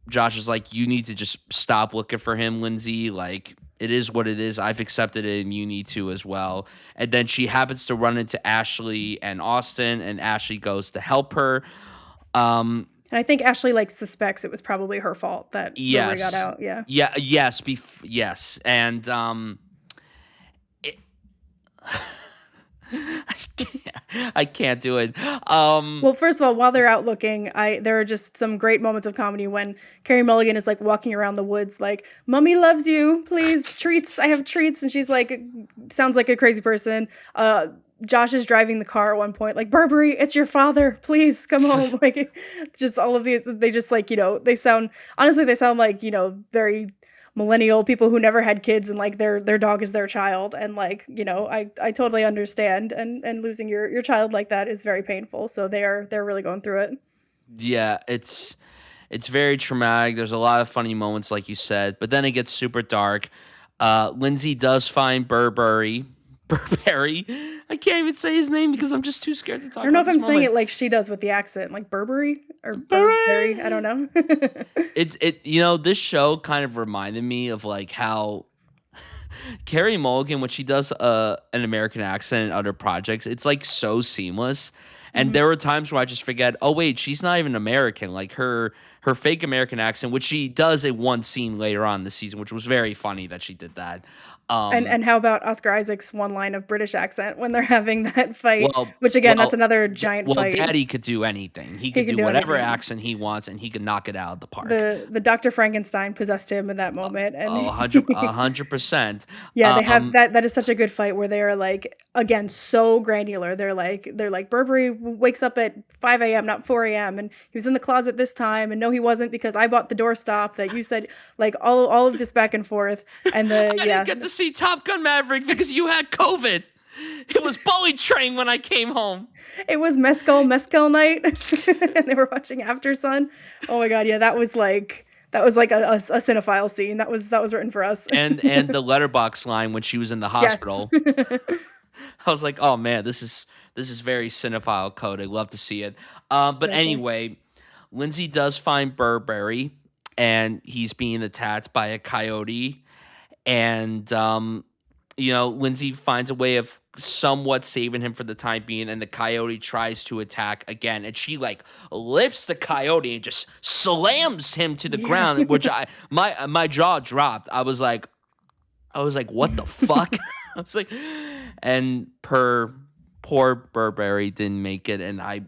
Josh is like, "You need to just stop looking for him, Lindsay. Like, it is what it is. I've accepted it, and you need to as well." And then she happens to run into Ashley and Austin, and Ashley goes to help her. And I think Ashley like suspects it was probably her fault that Burberry got Yes. out. Yeah. Yeah, yes, yes. And it, I can't do it. Well, first of all, while they're out looking, there are just some great moments of comedy when Carey Mulligan is like walking around the woods, like, "Mummy loves you, please, treats. I have treats," and she's like, sounds like a crazy person. Josh is driving the car at one point, like, "Burberry, it's your father, please come home." Like, just all of these, they just like, you know, they sound like, you know, very millennial people who never had kids, and like their dog is their child. And like, you know, I totally understand, and losing your child like that is very painful. So they're really going through it. Yeah, it's very traumatic. There's a lot of funny moments, like you said, but then it gets super dark. Lindsay does find Burberry. Burberry. I can't even say his name because I'm just too scared to talk I don't know about if I'm this saying moment. it like she does with the accent, like Burberry or Burberry. I Burberry. don't know. You know, this show kind of reminded me of like how Carrie Mulligan, when she does an American accent in other projects, it's like so seamless. And Mhm. there were times where I just forget, oh wait, she's not even American. Like her fake American accent, which she does in one scene later on in the season, which was very funny that she did that. And how about Oscar Isaac's one line of British accent when they're having that fight? Well, Which again, that's well, another giant fight. Daddy could do anything. He He could can do do whatever anything. accent he wants, and he could knock it out of the park. The Dr. Frankenstein possessed him in that moment, and Oh, 100%. yeah, they have Um, that is such a good fight where they are like, again, so granular. They're like Burberry wakes up at 5 a.m., not 4 a.m., and he was in the closet this time, and no he wasn't because I bought the doorstop that you said, like all of this back and forth. And I the didn't yeah, get to see Top Gun Maverick because you had COVID. It was Bully Train when I came home. it was mezcal night, and they were watching After Sun. Oh my god, yeah, that was like a cinephile scene. That was written for us. And the letterbox line when she was in the Yes. hospital. I was like, oh man, this is very cinephile code. I love to see it. But Exactly. anyway, Lindsay does find Burberry, and he's being attacked by a coyote. And you know, Lindsay finds a way of somewhat saving him for the time being, and the coyote tries to attack again, and she like lifts the coyote and just slams him to the Yeah. ground, which my jaw dropped. I was like, what the fuck? I was like, and poor Burberry didn't make it, and I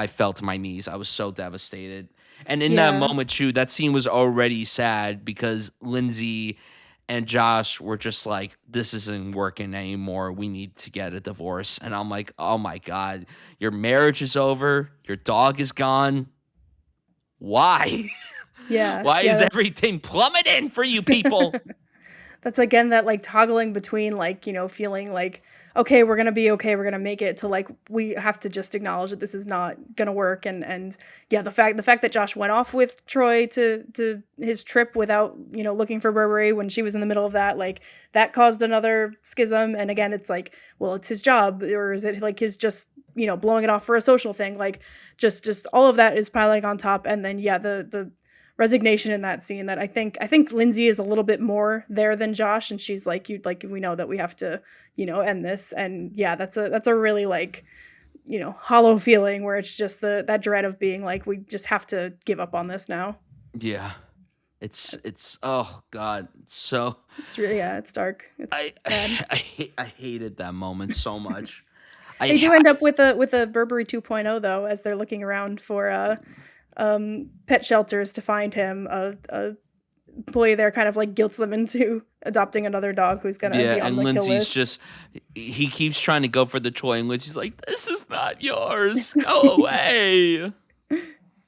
fell to my knees. I was so devastated. And in that Yeah. moment too, that scene was already sad because Lindsay and Josh were just like, this isn't working anymore. We need to get a divorce. And I'm like, oh my God, your marriage is over. Your dog is gone. Why? Yeah, Why is yeah, everything plummeting for you people? that's again that like toggling between like, feeling like, okay, we're gonna be okay, we're gonna make it, to like we have to just acknowledge that this is not gonna work. And yeah, the fact that Josh went off with Troy to his trip without, looking for Burberry when she was in the middle of that, like that caused another schism. And again, it's like, well, it's his job, or is it like his just, blowing it off for a social thing? Like just all of that is piling on top. And then yeah, the resignation in that scene, that I think Lindsay is a little bit more there than Josh, and she's like, you like, we know that we have to, end this. And yeah, that's a really like, hollow feeling, where it's just that dread of being like, we just have to give up on this now. Yeah. It's oh God. So It's really, yeah, it's dark. It's I bad. I hated that moment so much. I They do ha- end up with a Burberry 2.0 though, as they're looking around for pet shelters to find him. A employee there kind of like guilts them into adopting another dog who's gonna yeah, be on and the kill Lindsay's list. just he keeps trying to go for the toy, and Lindsay's like, "This is not yours. Go away."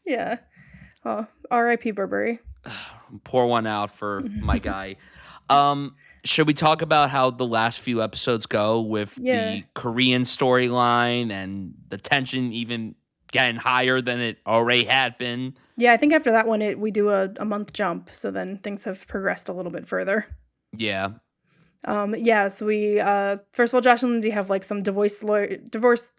Yeah. Oh, R.I.P. Burberry. Pour one out for my guy. Um, should we talk about how the last few episodes go with Yeah. the Korean storyline and the tension even getting higher than it already had been? Yeah, I think after that one, we do a month jump, so then things have progressed a little bit further. Yeah, Yeah, so we first of all, Josh and Lindsay have like some divorce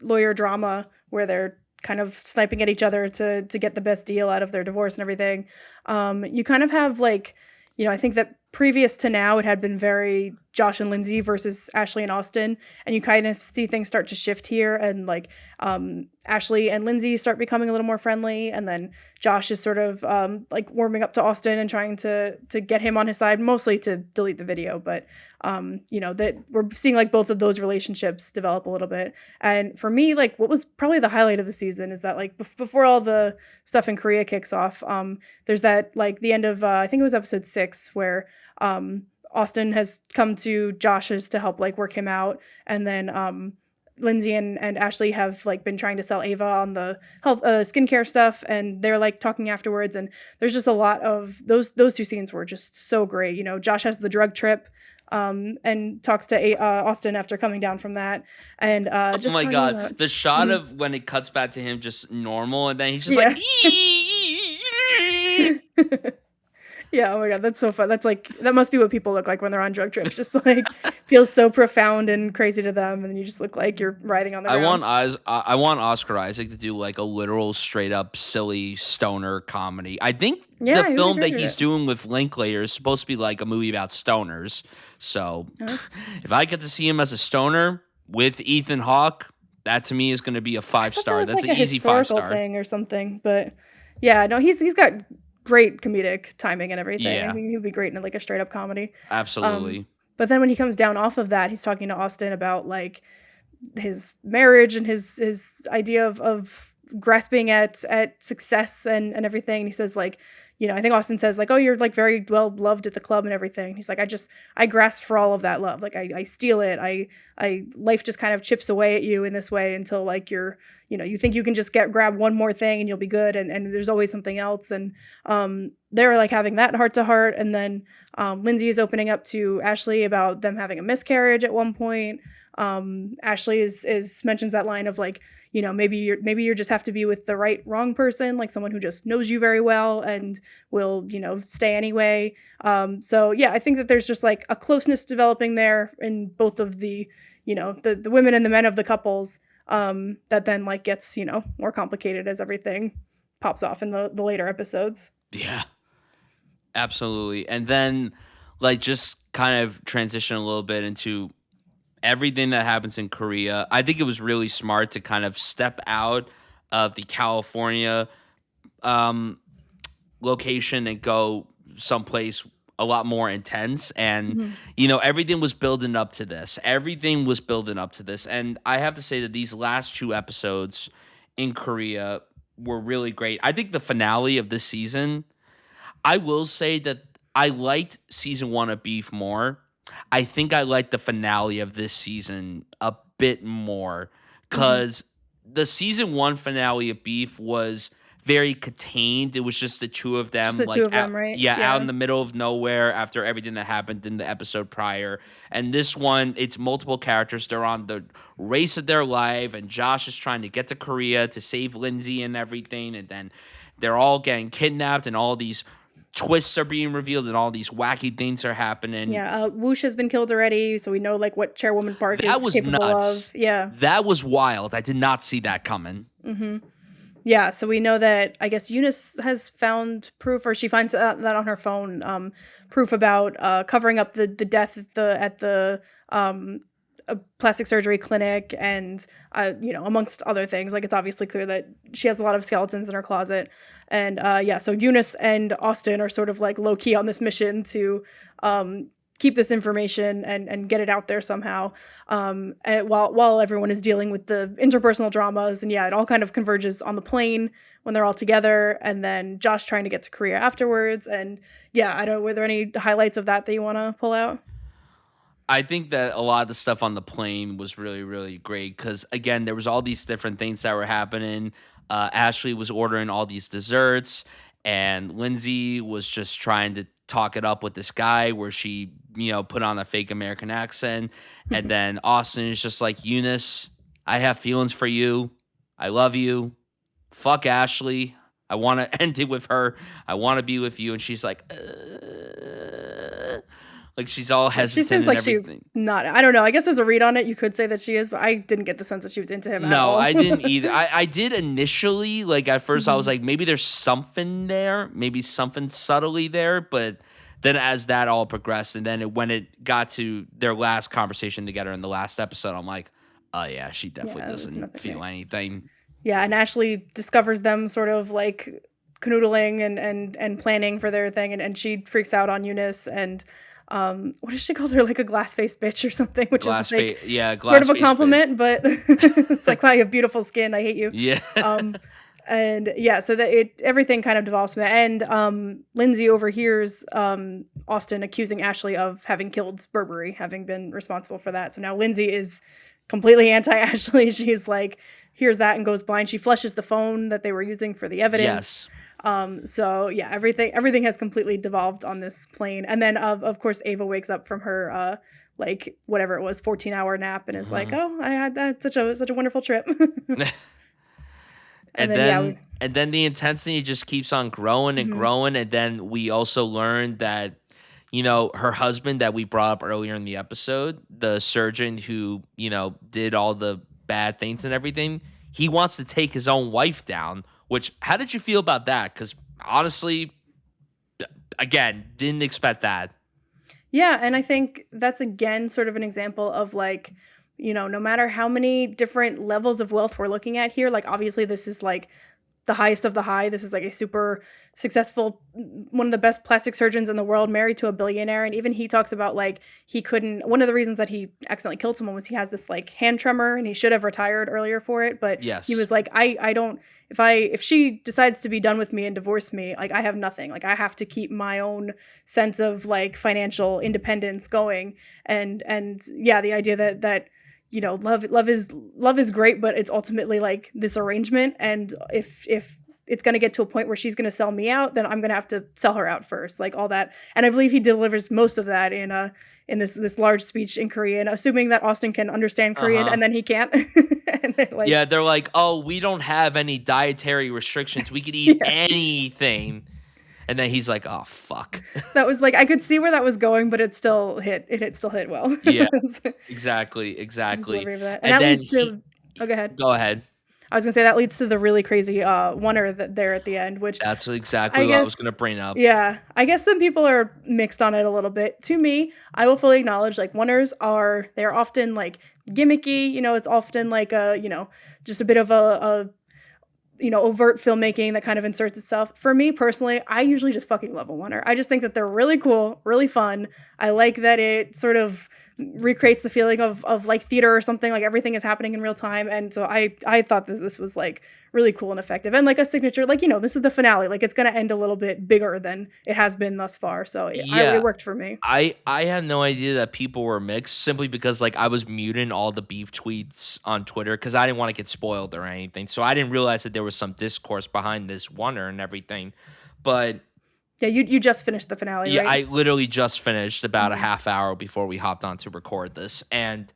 lawyer drama where they're kind of sniping at each other to get the best deal out of their divorce and everything. You kind of have like, I think that previous to now, it had been very Josh and Lindsay versus Ashley and Austin, and you kind of see things start to shift here, and like Ashley and Lindsay start becoming a little more friendly, and then Josh is sort of like warming up to Austin and trying to get him on his side, mostly to delete the video. But that we're seeing like both of those relationships develop a little bit. And for me, like what was probably the highlight of the season is that like before all the stuff in Korea kicks off, there's that like the end of I think it was episode 6 where Austin has come to Josh's to help like work him out, and then Lindsay and Ashley have like been trying to sell Ava on the health skincare stuff, and they're like talking afterwards. And there's just a lot of those two scenes were just so great. Josh has the drug trip, and talks to Austin after coming down from that, and oh just my talking God, about the shot of when it cuts back to him just normal, and then he's just like, yeah. Yeah, oh my God, that's so fun. That's like that must be what people look like when they're on drug trips. Just like feels so profound and crazy to them, and then you just look like you're writhing on the ground. I want Oscar Isaac to do like a literal straight up silly stoner comedy. I think the Yeah, he would be film that great at he's it. doing with Linklater is supposed to be like a movie about stoners. So Uh, if I get to see him as a stoner with Ethan Hawke, that to me is going to be a I five thought that star. was That's like an a easy five historical star. thing or something, but yeah, no, he's got great comedic timing and everything. I Yeah, think he'd be great in like a straight up comedy. Um, absolutely. but then when he comes down off of that, he's talking to Austin about like his marriage and his idea of grasping at success and everything. And he says like, I think Austin says like, oh, you're like very well loved at the club and everything. And he's like, I grasp for all of that love. Like I steal it. I life just kind of chips away at you in this way until like you think you can just grab one more thing and you'll be good. And there's always something else. And they're like having that heart to heart. And then Lindsay is opening up to Ashley about them having a miscarriage at one point. Ashley is mentions that line of like, maybe you just have to be with the wrong person, like someone who just knows you very well and will, stay anyway. So yeah, I think that there's just like a closeness developing there in both of the, the women and the men of the couples, that then like gets, more complicated as everything pops off in the later episodes. Yeah, absolutely. And then like just kind of transition a little bit into everything that happens in Korea. I think it was really smart to kind of step out of the California um, location and go someplace a lot more intense. And, Mhm. everything was building up to this. Everything was building up to this. And I have to say that these last 2 episodes in Korea were really great. I think the finale of this season, I will say that I liked season 1 of Beef more. I think I liked the finale of this season a bit more Mhm. because the season 1 finale of Beef was very contained. It was just the 2 of Just them, the 2 like, of out them, right? yeah, out Yeah. in the middle of nowhere after everything that happened in the episode prior. And this one, it's multiple characters. They're on the race of their life, and Josh is trying to get to Korea to save Lindsay and everything, and then they're all getting kidnapped, and all these twists are being revealed, and all these wacky things are happening. Yeah, Whoosh has been killed already, so we know, like, what Chairwoman Park That is was capable of. nuts. Yeah. That was wild. I did not see that coming. Mhm. Yeah, so we know that I guess Eunice has found proof, or she finds that on her phone, proof about covering up the death at the plastic surgery clinic, and amongst other things. Like, it's obviously clear that she has a lot of skeletons in her closet, and yeah, so Eunice and Austin are sort of like low key on this mission to keep this information and get it out there somehow, and while everyone is dealing with the interpersonal dramas. And yeah, it all kind of converges on the plane when they're all together, and then Josh trying to get to Korea afterwards. And yeah, I don't, were there any highlights of that you want to pull out? I think that a lot of the stuff on the plane was really, really great because, again, there was all these different things that were happening. Ashley was ordering all these desserts, and Lindsay was just trying to talk it up with this guy where she, put on a fake American accent. And then Austin is just like, Eunice, I have feelings for you. I love you. Fuck Ashley. I want to end it with her. I want to be with you. And she's like, like she's all Yeah, she hesitant seems and like she's everything. not. I don't know. I guess there's a read on it. You could say that she is, but I didn't get the sense that she was into him at No, all. I didn't either. I did initially, like at first I was Mhm. like, maybe there's something there, maybe something subtly there, but then as that all progressed, and then when it got to their last conversation together in the last episode, I'm like, oh yeah, she definitely Yeah, it was doesn't nothing feel there. anything. Yeah, and Ashley discovers them sort of like canoodling and planning for their thing, and she freaks out on Eunice. And what does she call her, like a glass faced bitch or something, which is like Yeah, sort of glass a face bitch. compliment, but it's like, wow, you have beautiful skin, I hate you. Yeah. Um and yeah, so that everything kind of devolves from that. And Lindsay overhears Austin accusing Ashley of having killed Burberry, having been responsible for that. So now Lindsay is completely anti Ashley. She's like, hears that and goes blind. She flushes the phone that they were using for the evidence. Yes. So yeah, everything has completely devolved on this plane. And then of course Ava wakes up from her like whatever it was, 14-hour nap, and is like, Mhm. oh, I had that such a wonderful trip. And and then yeah, then and then the intensity just keeps on growing and mhm. growing, and then we also learned that her husband that we brought up earlier in the episode, the surgeon who did all the bad things and everything, he wants to take his own wife down. Which, how did you feel about that? Because honestly, again, didn't expect that. Yeah, and I think that's again sort of an example of like, no matter how many different levels of wealth we're looking at here, like obviously this is like the highest of the high. This is like a super successful, one of the best plastic surgeons in the world, married to a billionaire. And even he talks about like he couldn't. One of the reasons that he accidentally killed someone was he has this like hand tremor, and he should have retired earlier for it. But he Yes. was like, I don't. If she decides to be done with me and divorce me, like I have nothing. Like I have to keep my own sense of like financial independence going. And yeah, the idea that love is great, but it's ultimately like this arrangement. And if it's going to get to a point where she's going to sell me out, then I'm going to have to sell her out first, like all that. And I believe he delivers most of that in this large speech in Korean, assuming that Austin can understand Korean, Uh-huh. and then he can't. And they're like, Yeah, they're like, oh, we don't have any dietary restrictions. We could eat yeah. anything. And then he's like, oh, fuck. That was like, I could see where that was going, but it still hit well. Yeah, exactly, His exactly. delivery of that. And And that then leads to, oh, go ahead. go ahead. I was gonna say that leads to the really crazy oneer that there at the end, which That's exactly I what I was going to guess, bring up. yeah, I guess some people are mixed on it a little bit. To me, I will fully acknowledge like oneers they're often like gimmicky. It's often like just a bit of a overt filmmaking that kind of inserts itself. For me personally, I usually just fucking love a oneer. I just think that they're really cool, really fun. I like that it sort of recreates the feeling of like theater or something, like everything is happening in real time. And so I thought that this was like really cool and effective, and like a signature, like, this is the finale, like it's going to end a little bit bigger than it has been thus far. So it Yeah, worked for me. I had no idea that people were mixed simply because like I was muting all the beef tweets on Twitter because I didn't want to get spoiled or anything. So I didn't realize that there was some discourse behind this wonder and everything. But Yeah, you just finished the finale, yeah, right? I literally just finished about a Mhm. half hour before we hopped on to record this, and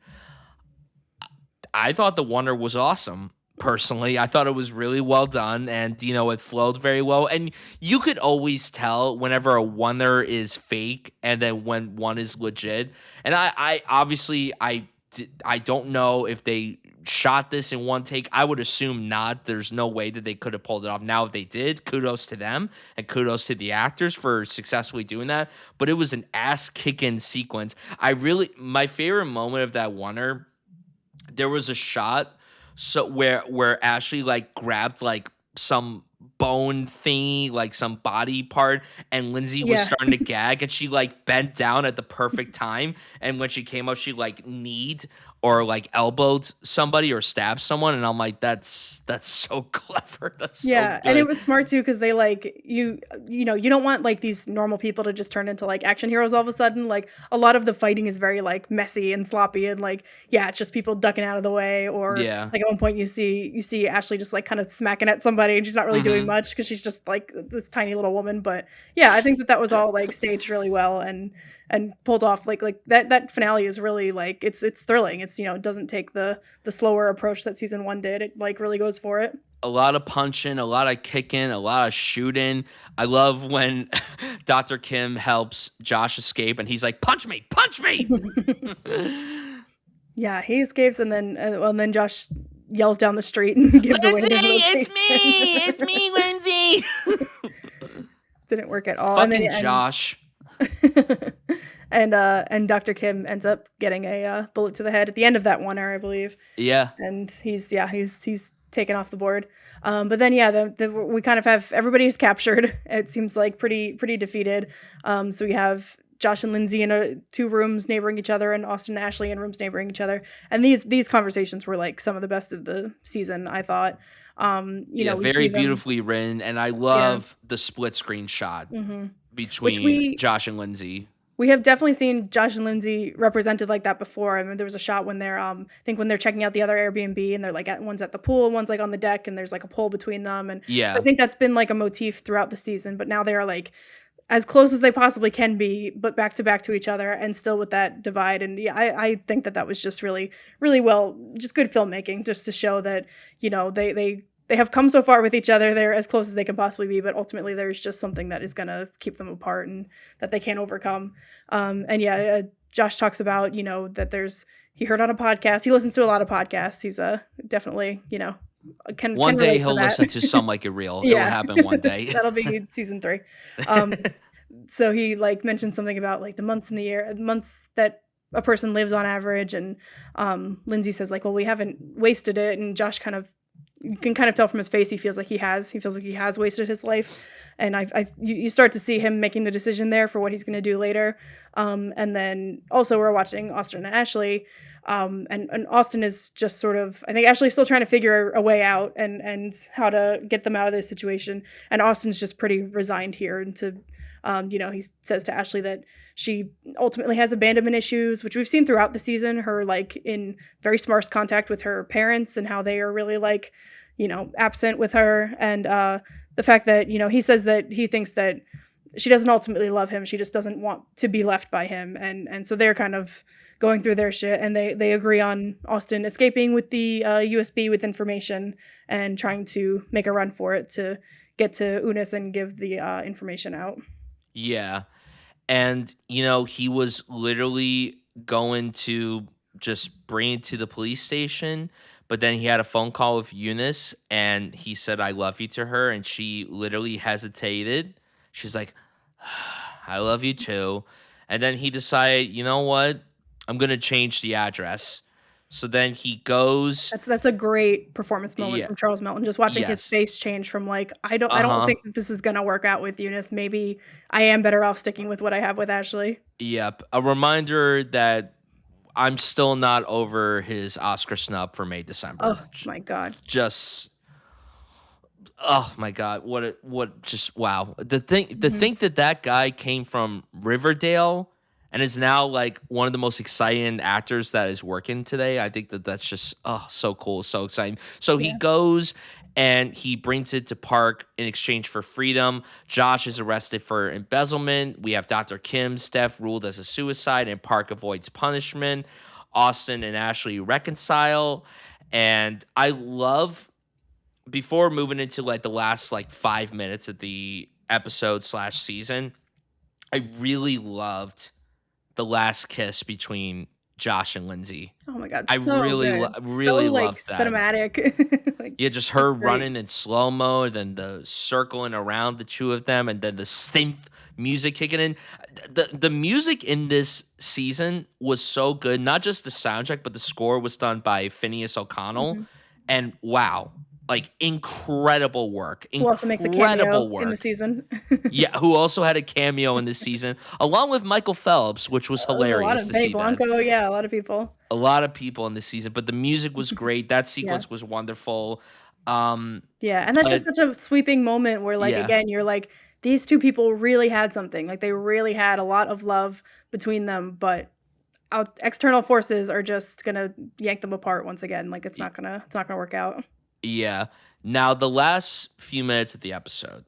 I thought the wonder was awesome. Personally, I thought it was really well done, and it flowed very well. And you could always tell whenever a wonder is fake, and then when one is legit. And I obviously I don't know if they shot this in one take. I would assume not. There's no way that they could have pulled it off. Now, if they did, kudos to them, and kudos to the actors for successfully doing that. But it was an ass kicking sequence. My favorite moment of that wonder, there was a shot where Ashley like grabbed like some bone thingy, like some body part, and Lindsay was Yeah. starting to gag, and she like bent down at the perfect time, and when she came up, she like kneed or like elbowed somebody or stabbed someone, and I'm like, that's so clever, that's so Yeah, and it good. was smart too because they like you don't want like these normal people to just turn into like action heroes all of a sudden. Like a lot of the fighting is very like messy and sloppy, and like yeah, it's just people ducking out of the way, or Yeah. like at one point you see Ashley just like kind of smacking at somebody and she's not really doing Hmm. much because she's just like this tiny little woman. But yeah, I think that was all like staged really well and pulled off. Like that finale is really like it's thrilling. It's it doesn't take the slower approach that season 1 did. It like really goes for it. A lot of punching, a lot of kicking, a lot of shooting. I love when Dr. Kim helps Josh escape and he's like, "Punch me, punch me." Yeah, he escapes, and then Josh yells down the street and gives away Lindsay, his it's location. me. It's me, Lindsay. Didn't work at all. And then Fucking Josh. and Dr. Kim ends up getting a bullet to the head at the end of that one hour, I believe. Yeah. And he's taken off the board. But then yeah, we kind of have everybody's captured. It seems like pretty defeated. So we have Josh and Lindsay in two rooms neighboring each other, and Austin and Ashley in rooms neighboring each other. And these conversations were like some of the best of the season, I thought. Yeah, We see very them, beautifully written. And I yeah, love the split screen shot hmm which between we Josh and Lindsay. we have definitely seen Josh and Lindsay represented like that before. I mean, there was a shot when they're I think when they're checking out the other Airbnb and they're like one's at the pool, one's like on the deck, and there's like a pole between them. And so I Yeah. think that's been like a motif throughout the season. But now they are like as close as they possibly can be, but back to each other, and still with that divide. And yeah, I think that was just really well, just good filmmaking, just to show that they have come so far with each other. They're as close as they can possibly be, but ultimately there's just something that is gonna keep them apart and that they can't overcome. And yeah, Josh talks about that he heard on a podcast. He listens to a lot of podcasts. He's definitely can One day relate to he'll that. listen to Some Like It Real. It'll Yeah, happen one day. that'll be season 3. Um, so he like mentioned something about like the months in the year, months that a person lives on average, and Lindsay says like, well, we haven't wasted it, and Josh you can kind of tell from his face he feels like he has wasted his life, and you start to see him making the decision there for what he's going to do later. And then also we're watching Austin and Ashley. And Austin is just sort of, I think Ashley's still trying to figure a way out and how to get them out of this situation. And Austin's just pretty resigned here. And he says to Ashley that she ultimately has abandonment issues, which we've seen throughout the season, her like in very sparse contact with her parents and how they are really like, absent with her. And the fact that, he says that he thinks that she doesn't ultimately love him. She just doesn't want to be left by him. And so they're kind of going through their shit, and they agree on Austin escaping with the USB with information and trying to make a run for it to get to Unis and give the information out. Yeah. And, he was literally going to just bring it to the police station, but then he had a phone call with Eunice and he said, "I love you" to her. And she literally hesitated. She's like, "I love you too." And then he decided, you know what? I'm going to change the address. So then he goes, That's a great performance moment yeah, from Charles Melton. Just watching his yes. face change from like I Uh don't huh. think that this is gonna work out with Eunice. Maybe I am better off sticking with what I have with Ashley. Yep. A reminder that I'm still not over his Oscar snub for May December. Oh my god. Just oh my god, what just wow. The Mhm. thing that that guy came from Riverdale and is now like one of the most exciting actors that is working today. I think that that's just so cool, so exciting. So he Yeah. goes and he brings it to Park in exchange for freedom. Josh is arrested for embezzlement. We have Dr. Kim's death ruled as a suicide, and Park avoids punishment. Austin and Ashley reconcile. And I love before moving into like the last like 5 minutes of the episode slash season, I really loved the last kiss between Josh and Lindsay. Oh my god, I so good. So, really like, loved that. cinematic. Like, Yeah, just just her great. running in slow mo, then the circling around the two of them, and then the synth music kicking in. The music in this season was so good. Not just the soundtrack, but the score was done by Phineas O'Connell. Mhm. And wow, like incredible work. Who also makes a cameo Incredible in the work. season. Yeah, who also had a cameo in this season, along with Michael Phelps, which was There's a lot hilarious of to Benny see that. Blanco, yeah, a lot of people. A lot of people in this season, but the music was great. That Yeah. sequence was wonderful. Um, Yeah, and that's just but such a sweeping moment where, like, yeah, again, you're like, these 2 people really had something, like, they really had a lot of love between them, but out external forces are just gonna yank them apart once again, like, y- it's not gonna work out. yeah. Now the last few minutes of the episode,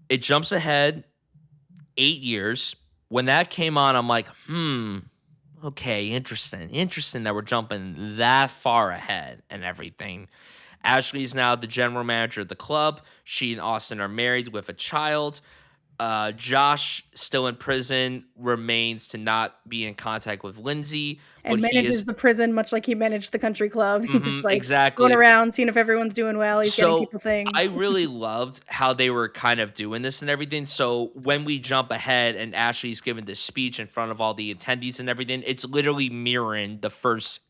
it jumps ahead 8 years. When that came on, I'm like, okay, interesting that we're jumping that far ahead and everything. Ashley is now the general manager of the club. She and Austin are married with a child. Josh, still in prison, remains to not be in contact with Lindsay, but And he manages is the prison much like he managed the country club. He's, like, going exactly. around, seeing if everyone's doing well, he's getting So people I things. really loved how they were kind of doing this and everything. So when we jump ahead and Ashley's giving this speech in front of all the attendees and everything, it's literally mirroring the first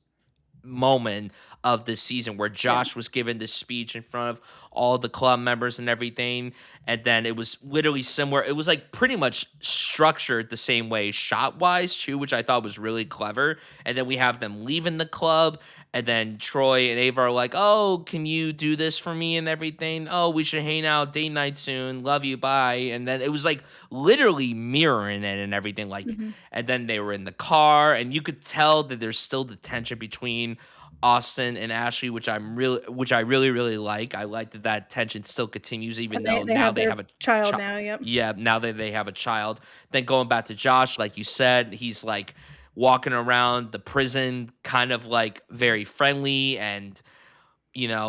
moment of this season where Yeah. Josh was given this speech in front of all the club members and everything. And then it was literally similar. It was like pretty much structured the same way, shot wise, too, which I thought was really clever. And then we have them leaving the club. And then Troy and Ava are like, oh, can you do this for me and everything? Oh, we should hang out date night soon. Love you. Bye. And then it was like literally mirroring it and everything. Like, Mhm. and then they were in the car, and you could tell that there's still the tension between Austin and Ashley, which I really like. I like that that tension still continues, even And though they now have they their have a child child. now, yep. Yeah, now that they have a child. Then going back to Josh, like you said, he's like walking around the prison, kind of like very friendly and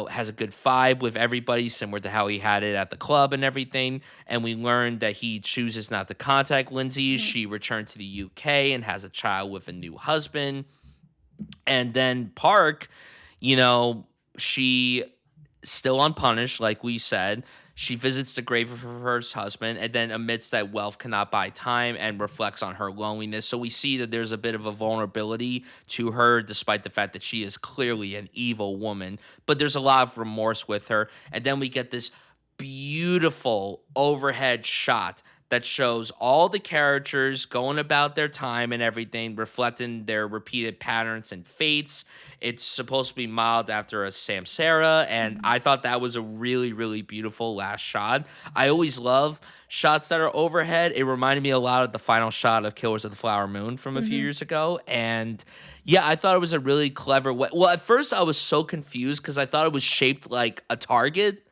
has a good vibe with everybody, similar to how he had it at the club and everything. And we learned that he chooses not to contact Lindsay. Mm, She returned to the UK and has a child with a new husband. And then Park, you know, she still unpunished, like we said. She visits the grave of her first husband and then admits that wealth cannot buy time and reflects on her loneliness. So we see that there's a bit of a vulnerability to her, despite the fact that she is clearly an evil woman. But there's a lot of remorse with her. And then we get this beautiful overhead shot that shows all the characters going about their time and everything, reflecting their repeated patterns and fates. It's supposed to be modeled after a Samsara, and mhm, I thought that was a really, really beautiful last shot. I always love shots that are overhead. It reminded me a lot of the final shot of Killers of the Flower Moon from a few mhm, years ago, and yeah, I thought it was a really clever way. Well, at first I was so confused because I thought it was shaped like a target,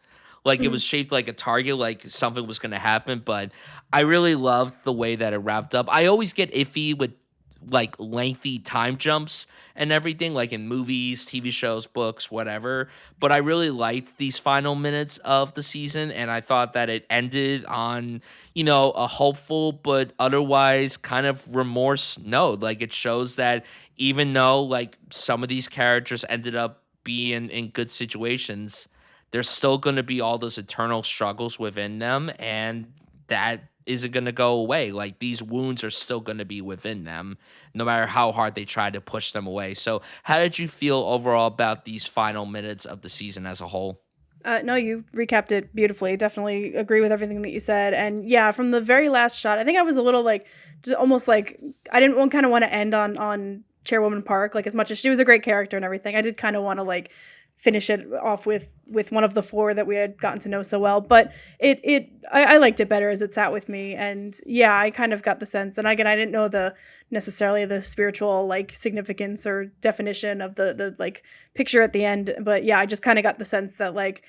like it mhm, was shaped like a target, like something was going to happen. But I really loved the way that it wrapped up. I always get iffy with like lengthy time jumps and everything, like in movies, TV shows, books, whatever. But I really liked these final minutes of the season, and I thought that it ended on, a hopeful but otherwise kind of remorse note. Like it shows that even though like some of these characters ended up being in good situations, there's still going to be all those eternal struggles within them, and that isn't going to go away. Like these wounds are still going to be within them no matter how hard they try to push them away. So how did you feel overall about these final minutes of the season as a whole? No, you recapped it beautifully. Definitely agree with everything that you said. And yeah, from the very last shot, I think I was a little like, just almost like I didn't want kind of want to end on Chairwoman Park. Like as much as she was a great character and everything, I did kind of want to like finish it off with one of the four that we had gotten to know so well. But I liked it better as it sat with me. And yeah, I kind of got the sense. And again, I didn't know the necessarily the spiritual like significance or definition of the like picture at the end. But yeah, I just kind of got the sense that like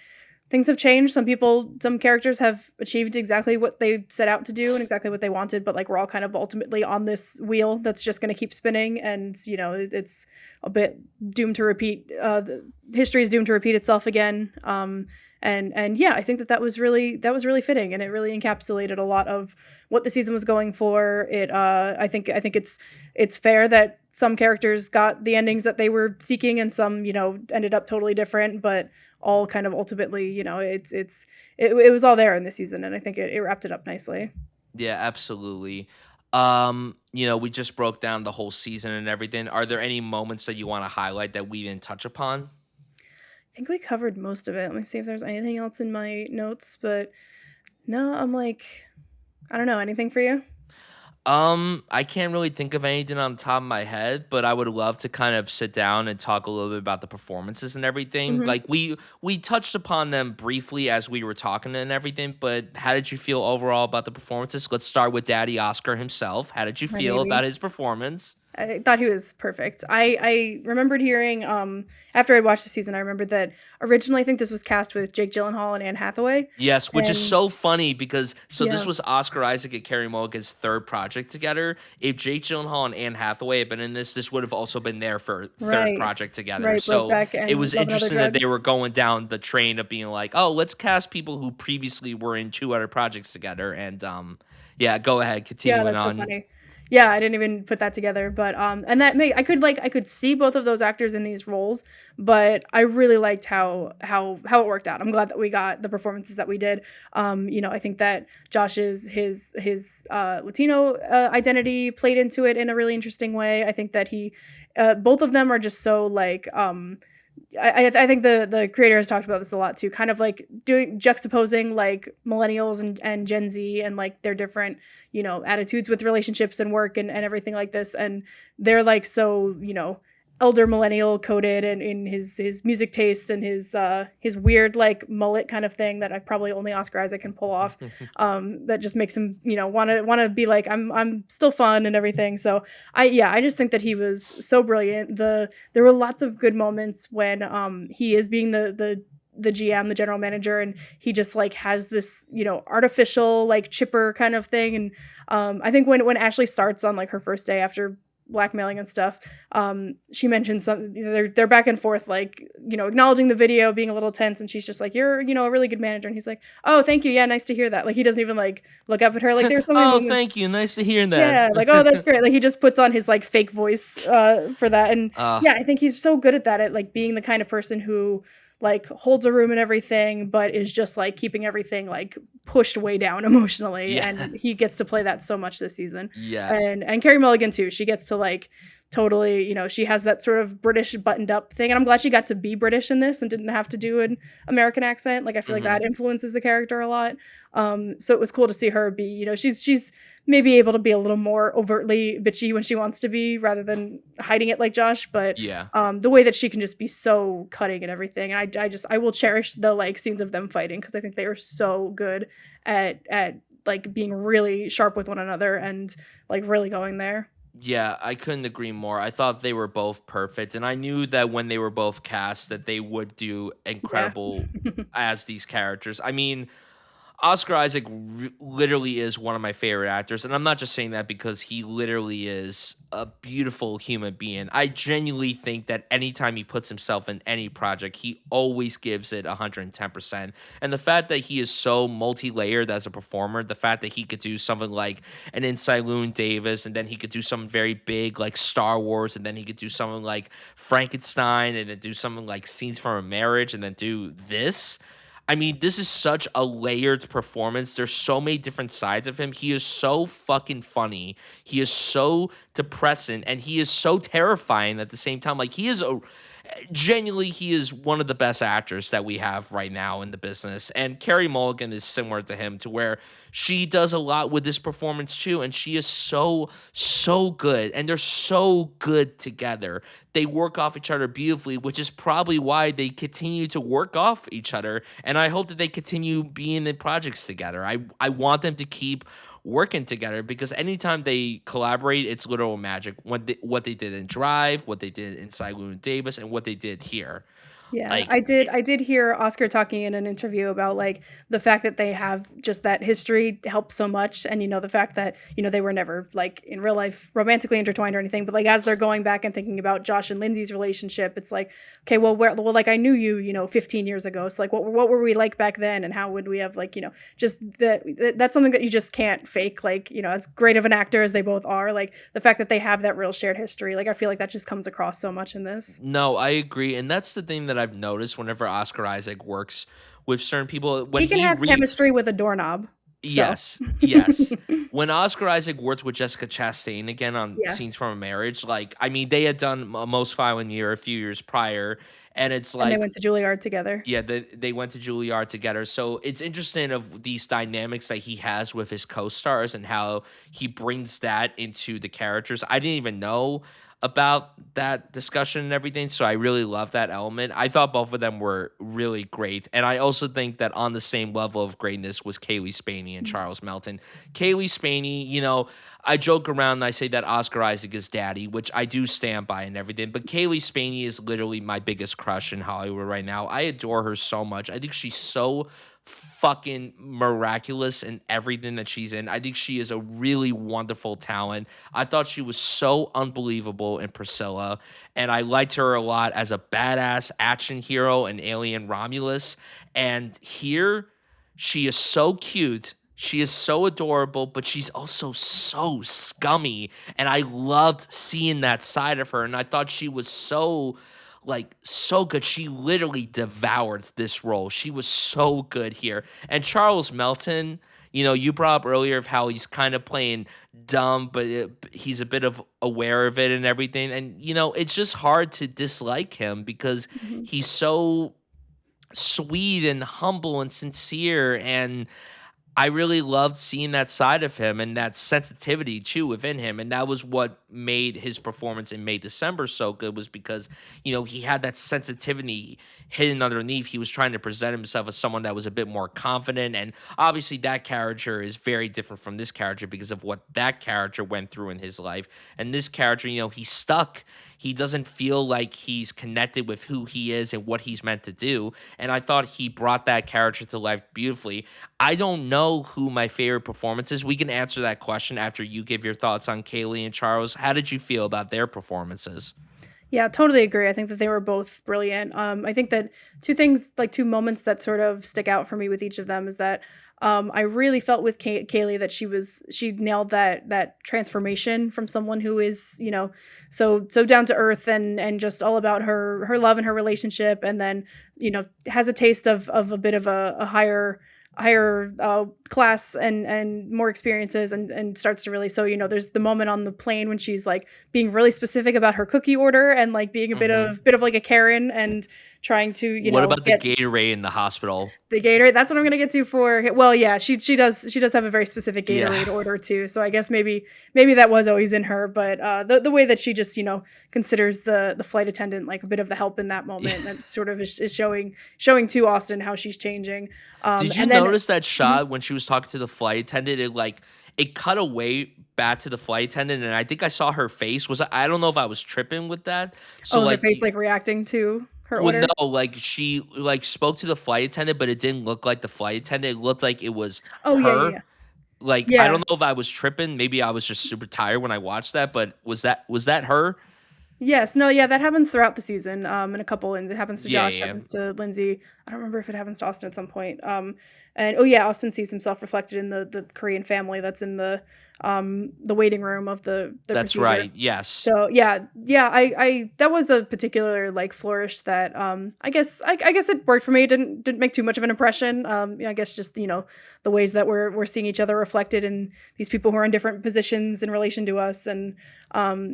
things have changed. Some characters have achieved exactly what they set out to do and exactly what they wanted, but like we're all kind of ultimately on this wheel that's just going to keep spinning, and it's a bit doomed to repeat. The history is doomed to repeat itself again. And yeah, I think that was really fitting, and it really encapsulated a lot of what the season was going for. I think it's fair that some characters got the endings that they were seeking, and some ended up totally different, but all kind of ultimately, it was all there in this season, and I think it wrapped it up nicely. Yeah, absolutely. We just broke down the whole season and everything. Are there any moments that you want to highlight that we didn't touch upon? I think we covered most of it. Let me see if there's anything else in my notes, but no, I'm like, I don't know, anything for you? I can't really think of anything on the top of my head, but I would love to kind of sit down and talk a little bit about the performances and everything. Mhm. Like we touched upon them briefly as we were talking and everything, but how did you feel overall about the performances? Let's start with Daddy Oscar himself. How did you My feel about baby. his performance? I thought he was perfect. I remembered hearing after I'd watched the season, I remembered that originally I think this was cast with Jake Gyllenhaal and Anne Hathaway. Yes, which is And so funny because this yeah, was Oscar Isaac and Carey Mulligan's third project together. If Jake Gyllenhaal and Anne Hathaway had been in this would have also been their third right. project together. Right, So Brokeback it and was Love and Other interesting that Drugs. they were going down the train of being like, oh, let's cast people who previously were in two other projects together. And yeah, go ahead, Yeah, continuing that's so on. funny. Yeah, I didn't even put that together, but and that made I could see both of those actors in these roles, but I really liked how it worked out. I'm glad that we got the performances that we did. I think that Josh's his Latino identity played into it in a really interesting way. I think that he both of them are just so like I think the creator has talked about this a lot too, kind of like doing juxtaposing like millennials and Gen Z and like their different, attitudes with relationships and work and everything like this. And they're like so, elder millennial coded and in his music taste and his weird like mullet kind of thing that I probably only Oscar Isaac can pull off. That just makes him, wanna be like, I'm still fun and everything. So I just think that he was so brilliant. There were lots of good moments when he is being the GM, the general manager, and he just like has this, artificial like chipper kind of thing. And I think when Ashley starts on like her first day after blackmailing and stuff, she mentions some they're back and forth like, acknowledging the video, being a little tense, and she's just like, you're, a really good manager. And he's like, oh, thank you. Yeah, nice to hear that. Like he doesn't even like look up at her. Like there's so many Oh, moments. thank you. Nice to hear that. Yeah, like, "Oh, that's great." Like, he just puts on his, like, fake voice, for that, and, uh, yeah, I think he's so good at, like, being the kind of person who, like, holds a room and everything, but is just, like, keeping everything, like, pushed way down emotionally, yeah, and he gets to play that so much this season. yeah. And Carey Mulligan too, she gets to, like, totally, she has that sort of British buttoned up thing, and I'm glad she got to be British in this and didn't have to do an American accent. Like, I feel like hmm that influences the character a lot. So it was cool to see her be, she's maybe able to be a little more overtly bitchy when she wants to be rather than hiding it like Josh. But Yeah. the way that she can just be so cutting and everything, and I will cherish the like scenes of them fighting because I think they are so good at like being really sharp with one another and like really going there. Yeah, I couldn't agree more. I thought they were both perfect, and I knew that when they were both cast that they would do Yeah. incredible as these characters. I mean, Oscar Isaac literally is one of my favorite actors, and I'm not just saying that because he literally is a beautiful human being. I genuinely think that anytime he puts himself in any project, he always gives it 110%. And the fact that he is so multi-layered as a performer, the fact that he could do something like an Inside Llewyn Davis, and then he could do something very big like Star Wars, and then he could do something like Frankenstein, and then do something like Scenes from a Marriage, and then do this. I mean, this is such a layered performance. There's so many different sides of him. He is so fucking funny. He is so depressing, and he is so terrifying at the same time. Like he is a Genuinely, he is one of the best actors that we have right now in the business. And Carrie Mulligan is similar to him, to where she does a lot with this performance too. And she is so good. And they're so good together. They work off each other beautifully, which is probably why they continue to work off each other. And I hope that they continue being in projects together. I want them to keep working together, because anytime they collaborate, it's literal magic. What they did in Drive, what they did inside Llewyn Davis, and what they did here. Yeah, Like, I did hear Oscar talking in an interview about, like, the fact that they have just that history helps so much, and, the fact that, they were never, like, in real life romantically intertwined or anything, but, like, as they're going back and thinking about Josh and Lindsay's relationship, it's like, "Okay, well, I knew you, 15 years ago, so, like, what were we like back then, and how would we have, like, just that's something that you just can't fake, like, as great of an actor as they both are, like, the fact that they have that real shared history, like, I feel like that just comes across so much in this. no, I agree, and that's the thing that I've noticed whenever Oscar Isaac works with certain people. When He can he have re chemistry with a doorknob, so Yes, yes. When Oscar Isaac worked with Jessica Chastain again on yeah, Scenes from a Marriage, like, I mean, they had done a Most Violent Year a few years prior, and it's and they like, went to Juilliard together. yeah, they went to Juilliard together. So it's interesting of these dynamics that he has with his co-stars and how he brings that into the characters. I didn't even know about that discussion and everything, so I really love that element. I thought both of them were really great, and I also think that on the same level of greatness was Kaylee Spaney and Charles Melton. Kaylee Spaney, I joke around and I say that Oscar Isaac is daddy, which I do stand by and everything. But Kaylee Spaney is literally my biggest crush in Hollywood right now. I adore her so much. I think she's so fucking miraculous in everything that she's in. I think she is a really wonderful talent. I thought she was so unbelievable in Priscilla, and I liked her a lot as a badass action hero in Alien Romulus. And here, she is so cute. She is so adorable, but she's also so scummy. And I loved seeing that side of her. And I thought she was so good. She literally devoured this role. She was so good here. And Charles Melton, you brought up earlier of how he's kind of playing dumb, but he's a bit of aware of it and everything. And, it's just hard to dislike him because Mhm. he's so sweet and humble and sincere, and I really loved seeing that side of him and that sensitivity too within him. And that was what made his performance in May December so good, was because, he had that sensitivity hidden underneath. He was trying to present himself as someone that was a bit more confident. And obviously that character is very different from this character because of what that character went through in his life. And this character, he's stuck. He doesn't feel like he's connected with who he is and what he's meant to do. And I thought he brought that character to life beautifully. I don't know who my favorite performance is. We can answer that question after you give your thoughts on Kaylee and Charles. How did you feel about their performances? Yeah, totally agree. I think that they were both brilliant. I think that two things, like two moments that sort of stick out for me with each of them is that I really felt with Kaylee that she nailed that transformation from someone who is, so down to earth and just all about her love and her relationship, and then has a taste of a bit of a higher class and more experiences, and starts to really, so there's the moment on the plane when she's like being really specific about her cookie order and like being a Mhm. bit of like a Karen and trying to What about the get Gatorade in the hospital? the Gatorade. That's what I'm gonna get to for. Well, yeah, she does have a very specific Yeah. Gatorade order too. So I guess maybe that was always in her, but the way that she just considers the flight attendant like a bit of the help in that moment, that sort of is showing to Austin how she's changing. Did you And then notice that Mhm. shot when she was talking to the flight attendant? It cut away back to the flight attendant, and I think I saw her face. I don't know if I was tripping with that. So Oh, her like, face like reacting to her well, order. no, like she like spoke to the flight attendant, but it didn't look like the flight attendant. It looked like it was Oh yeah, yeah, her. yeah. Like, I Yeah. don't know if I was tripping. Maybe I was just super tired when I watched that. But was that her? Yes, no, yeah, that happens throughout the season, in a couple, and it happens to Yeah, Josh, yeah. happens to Lindsay. I don't remember if it happens to Austin at some point. And oh yeah, Austin sees himself reflected in the Korean family that's in the the waiting room of the That's procedure. right. Yes. So yeah, I that was a particular like flourish that I guess it worked for me. It didn't make too much of an impression. Yeah, I guess just the ways that we're seeing each other reflected in these people who are in different positions in relation to us, and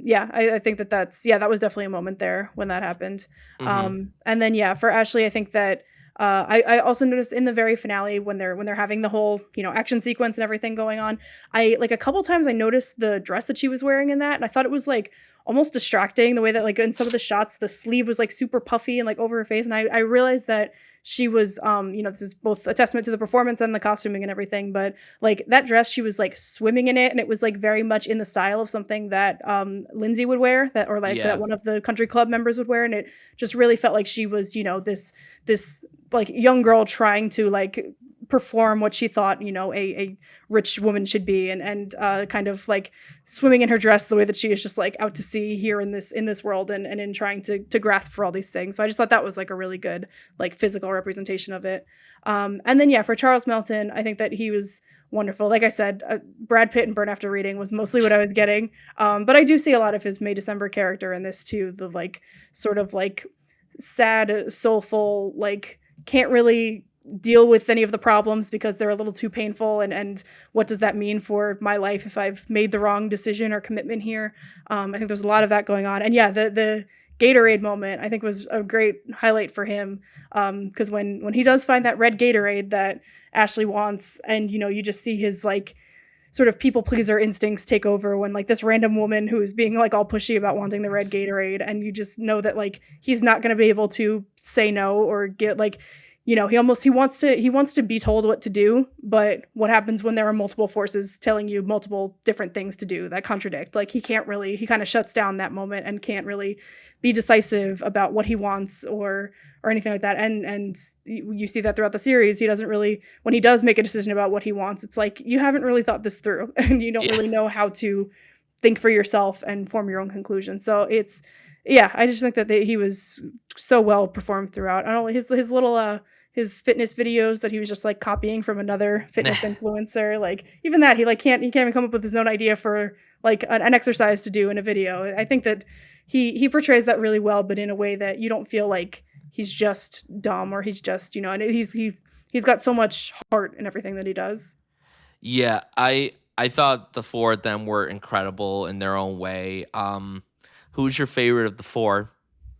yeah, I think that was definitely a moment there when that happened. Hmm. And then yeah, for Ashley, I think that I also noticed in the very finale when they're having the whole action sequence and everything going on. I like a couple times I noticed the dress that she was wearing in that, and I thought it was like almost distracting the way that like in some of the shots the sleeve was like super puffy and like over her face, and I realized that she was this is both a testament to the performance and the costuming and everything, but like that dress she was like swimming in it, and it was like very much in the style of something that Lindsay would wear, that or like that Yeah. one of the country club members would wear, and it just really felt like she was this like young girl trying to like perform what she thought a rich woman should be, and kind of like swimming in her dress the way that she is just like out to sea here in this world, and in trying to grasp for all these things. So I just thought that was like a really good like physical representation of it. And then yeah, for Charles Melton, I think that he was wonderful. Like I said, Brad Pitt and Burn After Reading was mostly what I was getting, but I do see a lot of his May December character in this too, the like sort of like sad, soulful, like can't really deal with any of the problems because they're a little too painful, and what does that mean for my life if I've made the wrong decision or commitment here. I think there's a lot of that going on, and yeah, the Gatorade moment I think was a great highlight for him, because when he does find that red Gatorade that Ashley wants, and you just see his like sort of people pleaser instincts take over when like this random woman who is being like all pushy about wanting the red Gatorade, and you just know that like he's not going to be able to say no or get like he wants to be told what to do, but what happens when there are multiple forces telling you multiple different things to do that contradict? Like he kind of shuts down that moment and can't really be decisive about what he wants or anything like that. And you see that throughout the series. He doesn't really, when he does make a decision about what he wants, it's like you haven't really thought this through and you don't Yeah. really know how to think for yourself and form your own conclusion. So it's yeah, I just think that he was so well performed throughout. I don't know his little his fitness videos that he was just like copying from another fitness influencer. Like even that he can't even come up with his own idea for like an exercise to do in a video. I think that he portrays that really well, but in a way that you don't feel like he's just dumb or he's just and he's got so much heart in everything that he does. Yeah, I thought the four of them were incredible in their own way. Who's your favorite of the four?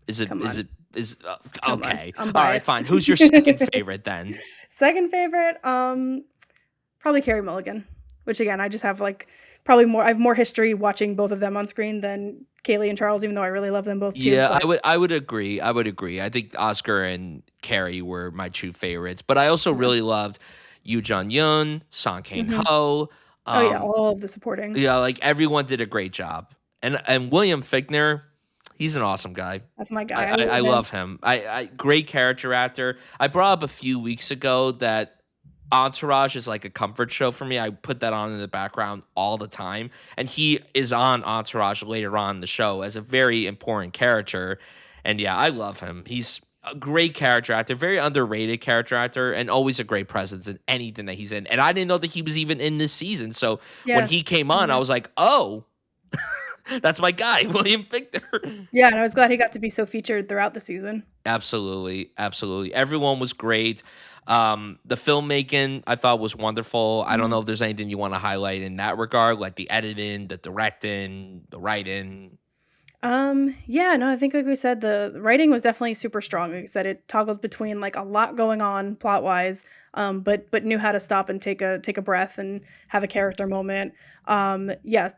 Is it Come is on, it is come on, okay? I'm All right, biased. fine. Who's your second favorite then? Second favorite, probably Carrie Mulligan, which again, I just have like probably more. I have more history watching both of them on screen than Kaylee and Charles, even though I really love them both too. Yeah, But I would agree. I would agree. I think Oscar and Carrie were my two favorites, but I also yeah, really loved Yu Jun Yun, Song Kang hmm Ho. oh yeah, Um, all of the supporting. yeah, like everyone did a great job, and William Fichtner, he's an awesome guy. That's my I, guy. I I, I love him. love him. I great character actor. I brought up a few weeks ago that Entourage is like a comfort show for me. I put that on in the background all the time, and he is on Entourage later on in the show as a very important character. And yeah, I love him. He's a great character actor, very underrated character actor, and always a great presence in anything that he's in. And I didn't know that he was even in this season. So when Yeah, he came same on, I here. was like, oh, that's my guy, William Fichtner. Yeah, and I was glad he got to be so featured throughout the season. Absolutely, absolutely. Everyone was great. The filmmaking I thought was wonderful. I don't Mhm. know if there's anything you want to highlight in that regard, like the editing, the directing, the writing. Yeah, no, I think like we said, the writing was definitely super strong. Like I said, it toggled between like a lot going on plot wise, but knew how to stop and take a breath and have a character moment. Yeah,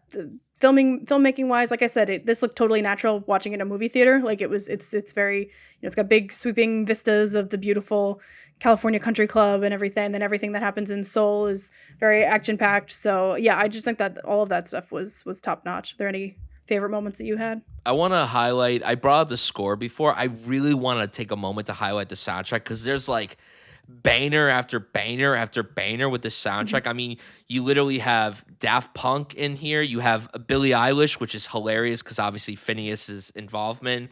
filmmaking wise, like I said, this looked totally natural watching it in a movie theater. Like it's very it's got big sweeping vistas of the beautiful California country club and everything. And then everything that happens in Seoul is very action packed. So yeah, I just think that all of that stuff was top notch. Are there any favorite moments that you had? I want to highlight. I brought up the score before. I really want to take a moment to highlight the soundtrack because there's like banger after banger after banger with the Mhm. soundtrack. I mean, you literally have Daft Punk in here. You have Billie Eilish, which is hilarious because obviously Phineas's involvement.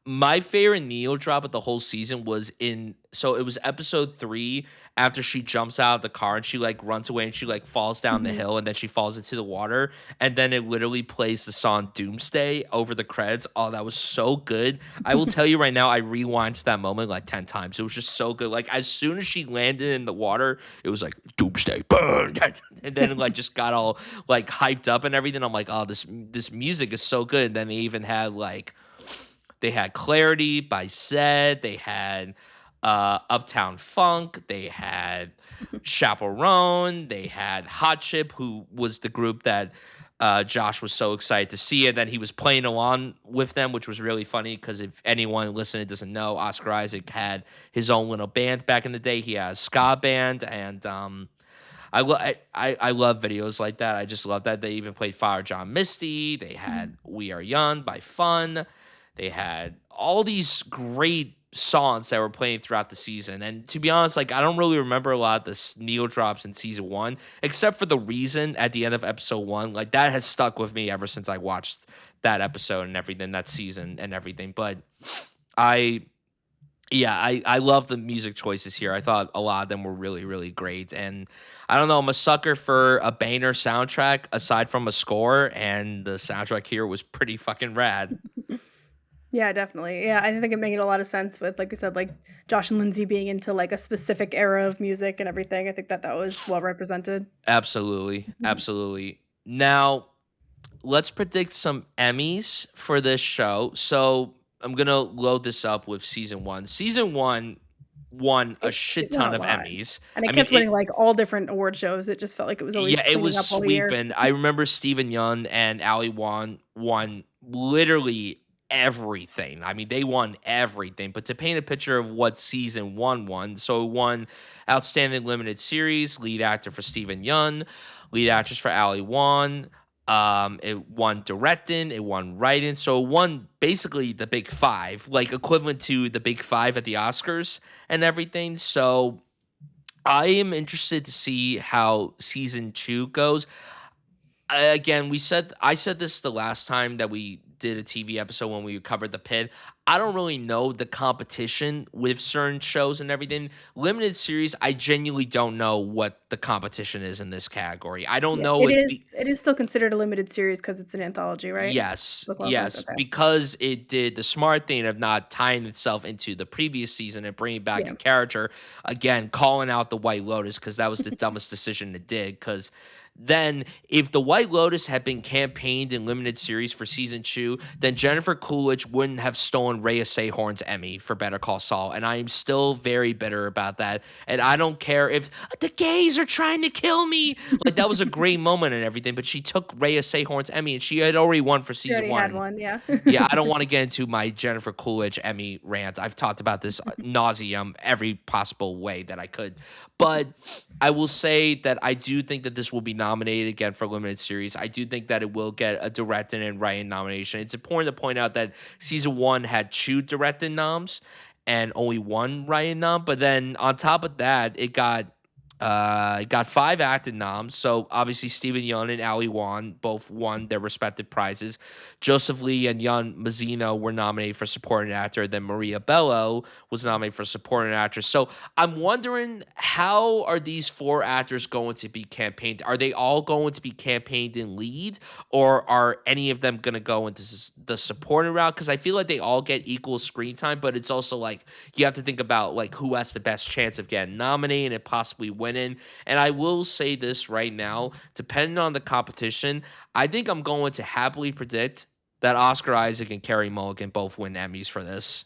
My favorite Neo drop of the whole season was in so it was episode 3 after she jumps out of the car and she, like, runs away and she, like, falls down the Mhm. hill and then she falls into the water, and then it literally plays the song Doomsday over the credits. Oh, that was so good. I will tell you right now, I rewind to that moment, like, 10 times. It was just so good. Like, as soon as she landed in the water, it was like, "Doomsday, burn!" And then, like, just got all, like, hyped up and everything. I'm like, "Oh, this music is so good." And then they even had, like, they had Clarity by Zed. They had Uptown Funk. They had Chaperone. They had Hot Chip, who was the group that Josh was so excited to see. And then he was playing along with them, which was really funny because if anyone listening doesn't know, Oscar Isaac had his own little band back in the day. He had a ska band. And I love videos like that. I just love that. They even played Fire John Misty. They had We Are Young by Fun. They had all these great songs that were playing throughout the season. And to be honest, like I don't really remember a lot of the Neo drops in season 1, except for the reason at the end of episode 1. Like that has stuck with me ever since I watched that episode and everything, that season and everything. But I yeah, I love the music choices here. I thought a lot of them were really, really great. And I don't know, I'm a sucker for a banger soundtrack aside from a score, and the soundtrack here was pretty fucking rad. Yeah, definitely. Yeah, I think it made a lot of sense with, like I said, like Josh and Lindsay being into like a specific era of music and everything. I think that that was well represented. Absolutely. Mhm. Absolutely. Now, let's predict some Emmys for this show. So I'm gonna load this up with season 1. Season 1 won a It shit won ton a of lot, Emmys. and I it mean, kept winning like all different award shows. It just felt like it was always yeah, it cleaning was up all year. sweeping. I remember Stephen Young and Ali won literally everything. I mean, they won everything. But to paint a picture of what season 1 won, so it won Outstanding Limited Series, lead actor for Stephen Young, lead actress for Ali Wong. It won directing, it won writing, so it won basically the big five, like equivalent to the big five at the Oscars and everything. So I am interested to see how season 2 goes. Again, I said this the last time that we did a TV episode when we covered the pit. I don't really know the competition with certain shows and everything. Limited series, I genuinely don't know what the competition is in this category. I don't Yeah, know if it is still considered a limited series because it's an anthology, right? yes, Book Lovers, yes, okay. because it did the smart thing of not tying itself into the previous season and bringing back Yeah. a character. Again, calling out the White Lotus because that was the dumbest decision it did. Because then, if the White Lotus had been campaigned in limited series for season 2, then Jennifer Coolidge wouldn't have stolen Rhea Sehorn's Emmy for Better Call Saul, and I am still very bitter about that. And I don't care if the gays are trying to kill me. Like that was a great moment and everything, but she took Rhea Sehorn's Emmy, and she had already won for She season already had 1. one, yeah. Yeah, I don't want to get into my Jennifer Coolidge Emmy rant. I've talked about this nauseum every possible way that I could. But I will say that I do think that this will be nominated again for limited series. I do think that it will get a directing and writing nomination. It's important to point out that season 1 had 2 directing noms and only 1 writing nom. But then on top of that, it got 5 acting noms. So obviously Stephen Yeun and Ali Wong both won their respective prizes. Joseph Lee and Yun Mazzino were nominated for supporting actor. Then Maria Bello was nominated for supporting actress. So I'm wondering, how are these 4 actors going to be campaigned? Are they all going to be campaigned in lead, or are any of them going to go into the supporting route? Because I feel like they all get equal screen time, but it's also like you have to think about like who has the best chance of getting nominated and possibly winning. And I will say this right now, depending on the competition, I think I'm going to happily predict that Oscar Isaac and Carey Mulligan both win Emmys for this.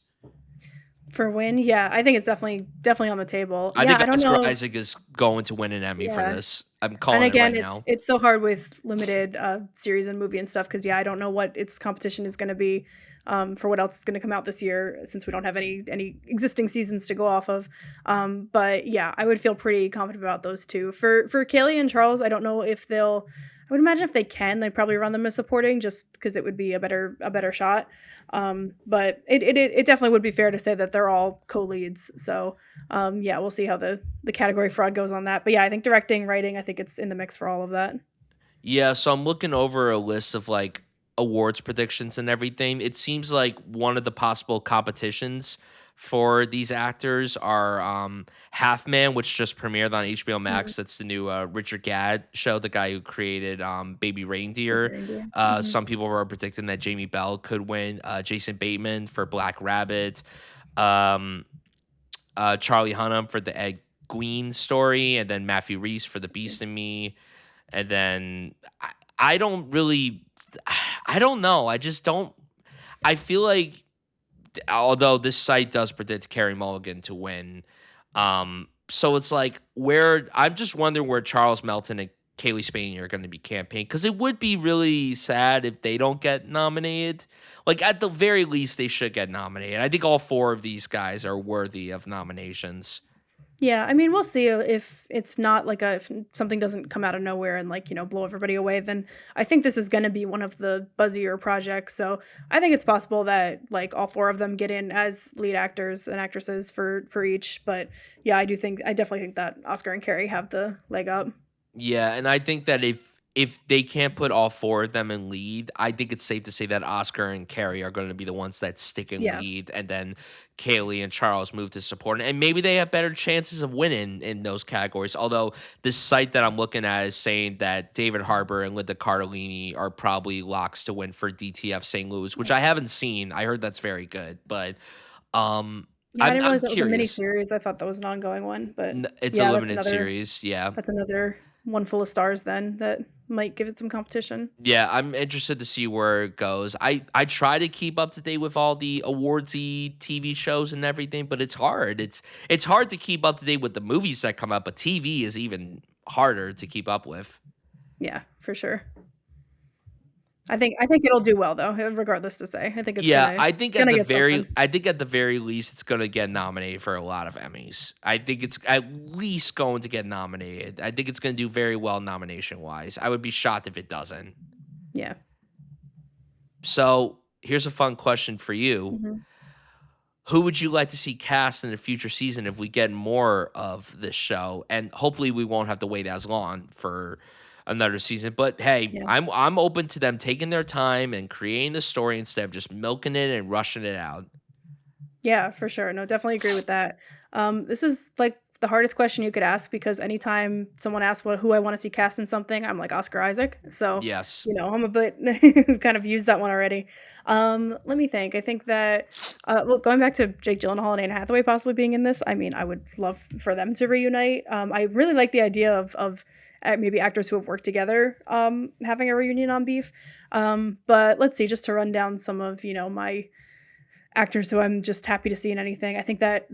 For Win, yeah, I think it's definitely on the table. I Yeah, think I don't Oscar know. Isaac is going to win an Emmy for Yeah. this. I'm And calling it again, right now. it's so hard with limited series and movie and stuff because yeah, I don't know what its competition is going to be for what else is going to come out this year since we don't have any existing seasons to go off of. But yeah, I would feel pretty confident about those two. For Kaylee and Charles, I don't know if they'll. I would imagine if they can, they'd probably run them as supporting just because it would be a better shot. But it definitely would be fair to say that they're all co-leads. So yeah, we'll see how the category fraud goes on that. But yeah, I think directing, writing, I think it's in the mix for all of that. Yeah, so I'm looking over a list of like awards predictions and everything, it seems like one of the possible competitions for these actors are Half Man, which just premiered on HBO Mhm. Max. That's the new Richard Gadd show, the guy who created Baby Baby Reindeer. reindeer. Mhm. Some people were predicting that Jamie Bell could win. Jason Bateman for Black Rabbit. Um, Charlie Hunnam for the Ed Gein story, and then Matthew Reese for The Beast in Me. And then I don't really, I don't know. I just don't. I feel like, although this site does predict Carey Mulligan to win, so it's like where I'm just wondering where Charles Melton and Kaylee Spaney are going to be campaigning, because it would be really sad if they don't get nominated. Like at the very least, they should get nominated. I think all four of these guys are worthy of nominations. Yeah, I mean, we'll see if it's not like a if something doesn't come out of nowhere and like, blow everybody away, then I think this is gonna be one of the buzzier projects. So I think it's possible that like all four of them get in as lead actors and actresses for each. But yeah, I definitely think that Oscar and Carrie have the leg up. Yeah, and I think that if they can't put all four of them in lead, I think it's safe to say that Oscar and Carrie are going to be the ones that stick in Yeah. lead, and then Kaylee and Charles move to support, and maybe they have better chances of winning in those categories. Although this site that I'm looking at is saying that David Harbour and Linda Cardellini are probably locks to win for DTF St. Louis, which I haven't seen. I heard that's very good, but um, Yeah, I didn't I'm realize that was a mini curious. series. I thought that was an ongoing one, but It's a yeah, limited series, yeah. that's another one full of stars then that might give it some competition. Yeah, I'm interested to see where it goes. I try to keep up to date with all the awardsy TV shows and everything, but it's hard. It's hard to keep up to date with the movies that come out, but TV is even harder to keep up with. Yeah, for sure. I think it'll do well though, regardless to say. I think Yeah, it's gonna get something. I think at the very least it's going to get nominated for a lot of Emmys. I think it's at least going to get nominated. I think it's going to do very well nomination wise. I would be shocked if it doesn't. Yeah. So, here's a fun question for you. Mhm. Who would you like to see cast in a future season if we get more of this show? And hopefully we won't have to wait as long for another season. But hey, Yeah. I'm open to them taking their time and creating the story instead of just milking it and rushing it out. Yeah, for sure. No, definitely agree with that. This is like the hardest question you could ask because anytime someone asks who I want to see cast in something, I'm like Oscar Isaac. So, Yes. I'm a bit kind of used that one already. Let me think. I think that well, going back to Jake Gyllenhaal and Anne Hathaway possibly being in this, I mean, I would love for them to reunite. I really like the idea of maybe actors who have worked together having a reunion on Beef. But let's see, just to run down some of my actors who I'm just happy to see in anything. I think that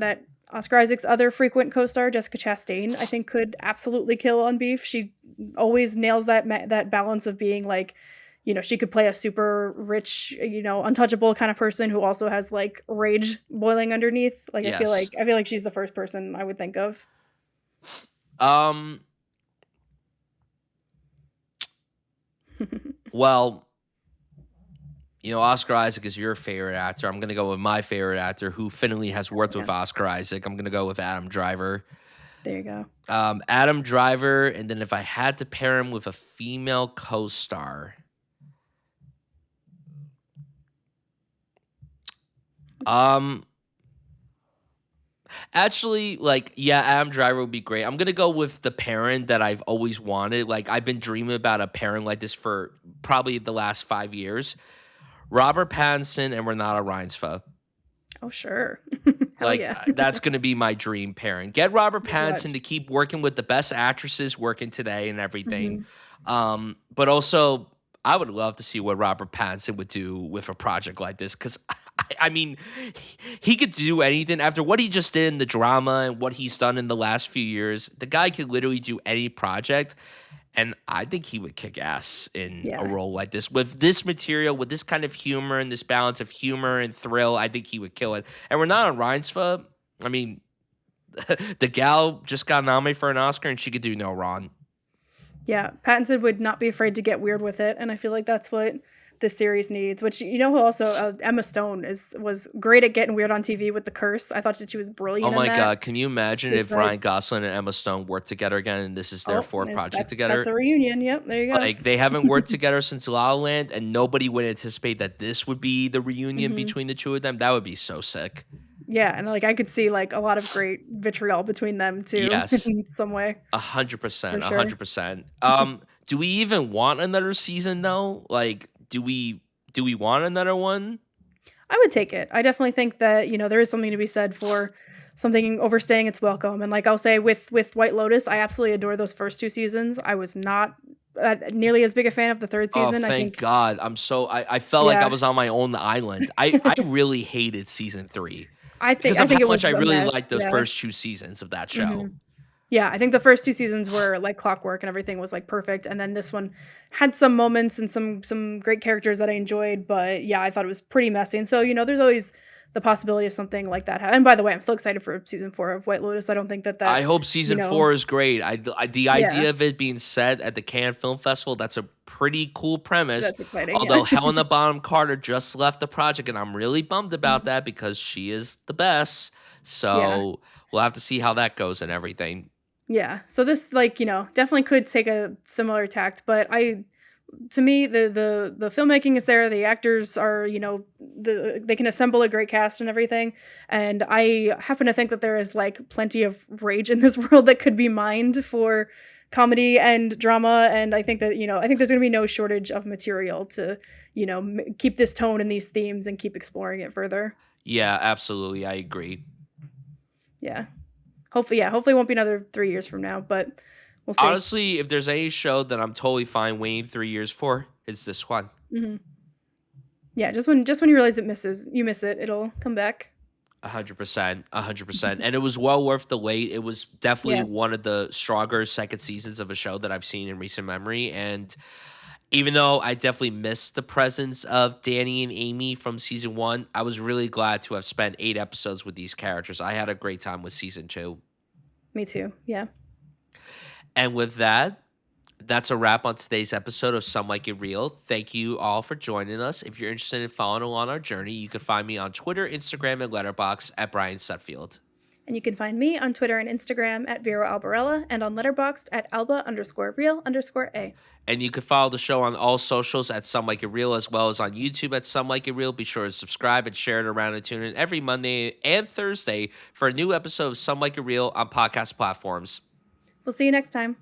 Oscar Isaac's other frequent co-star, Jessica Chastain, I think could absolutely kill on Beef. She always nails that balance of being like, she could play a super rich, untouchable kind of person who also has like rage boiling underneath. Like Yes. I feel like she's the first person I would think of. Um well, Oscar Isaac is your favorite actor. I'm going to go with my favorite actor who finally has worked Yeah, with Oscar Isaac. I'm going to go with Adam Driver. there you go. Adam Driver, and then if I had to pair him with a female co-star, um, actually, like, yeah, Adam Driver would be great. I'm gonna go with the pairing that I've always wanted. Like, I've been dreaming about a pairing like this for probably the last 5 years. Robert Pattinson and Renata Reinsve. Oh sure, hell Like, yeah. that's gonna be my dream pairing. Get Robert Very Pattinson much. to keep working with the best actresses working today and everything. Mhm. But also, I would love to see what Robert Pattinson would do with a project like this, because I mean, he could do anything after what he just did in the drama and what he's done in the last few years. The guy could literally do any project, and I think he would kick ass in a Yeah. role like this. With this material, with this kind of humor and this balance of humor and thrill, I think he would kill it. And Renata Reinsve, I mean, the gal just got nominated for an Oscar, and she could do no wrong. Yeah, Pattinson would not be afraid to get weird with it, and I feel like this series needs. Which you know who also Emma Stone is was great at getting weird on TV with The Curse. I thought that she was Oh brilliant in my that. god, can you imagine if Ryan Besides, Gosling and Emma Stone worked together again and this is their oh, fourth project that's together? a reunion. Yep, there you go. Like, they haven't worked together since La La Land, and nobody would anticipate that this would be the reunion Hmm. between the two of them. That would be so sick. Yeah, and like I could see like a lot of great vitriol between them too Yes, in some way for 100%, sure. 100%. Do we even want another season though? Like, do we want another one? I would take it. I definitely think that, there is something to be said for something overstaying its welcome. And like I'll say with White Lotus, I absolutely adore those first 2 seasons. I was not nearly as big a fan of the 3rd Oh, season. I thank think God. I felt like I yeah. was on my own island. I really hated season 3 I think because I of how think it much I was a really mess. liked the Yeah. first 2 seasons of that show. Mhm. Yeah, I think the first 2 seasons were like clockwork and everything was like perfect, and then this one had some moments and some great characters that I enjoyed, but yeah, I thought it was pretty messy. And so, there's always the possibility of something like that. And by the way, I'm still excited for season 4 of White Lotus. I don't think that I that, hope you season know, 4 is great. The yeah, idea of it being set at the Cannes Film Festival, that's a pretty cool premise. that's exciting. Yeah. Although Helena Bonham Carter just left the project, and I'm really bummed about Mhm. that because she is the best. Yeah. So we'll have to see how that goes and everything. Yeah. So this like, definitely could take a similar tact, but to me the filmmaking is there, the actors are, they can assemble a great cast and everything. And I happen to think that there is like plenty of rage in this world that could be mined for comedy and drama, and I think that, I think there's going to be no shortage of material to, keep this tone and these themes and keep exploring it further. Yeah, absolutely. I agree. Yeah. Hopefully it won't be another 3 years from now, but we'll see. Honestly, if there's any show that I'm totally fine waiting 3 years for, it's this one. Mhm. Yeah, just when you realize you miss it, it'll come back. 100%, 100%. And it was well worth the wait. It was definitely Yeah, one of the stronger second seasons of a show that I've seen in recent memory. And even though I definitely missed the presence of Danny and Amy from season 1, I was really glad to have spent 8 episodes with these characters. I had a great time with season 2. me too. Yeah. And with that, that's a wrap on today's episode of Some Like It Real. Thank you all for joining us. If you're interested in following along our journey, you can find me on Twitter, Instagram, and Letterboxd at Brian Sutfield. And you can find me on Twitter and Instagram at Vero Albarella and on Letterboxd at Alba_real_A. And you can follow the show on all socials at Some Like It Real, as well as on YouTube at Some Like It Real. Be sure to subscribe and share it around and tune in every Monday and Thursday for a new episode of Some Like It Real on podcast platforms. We'll see you next time.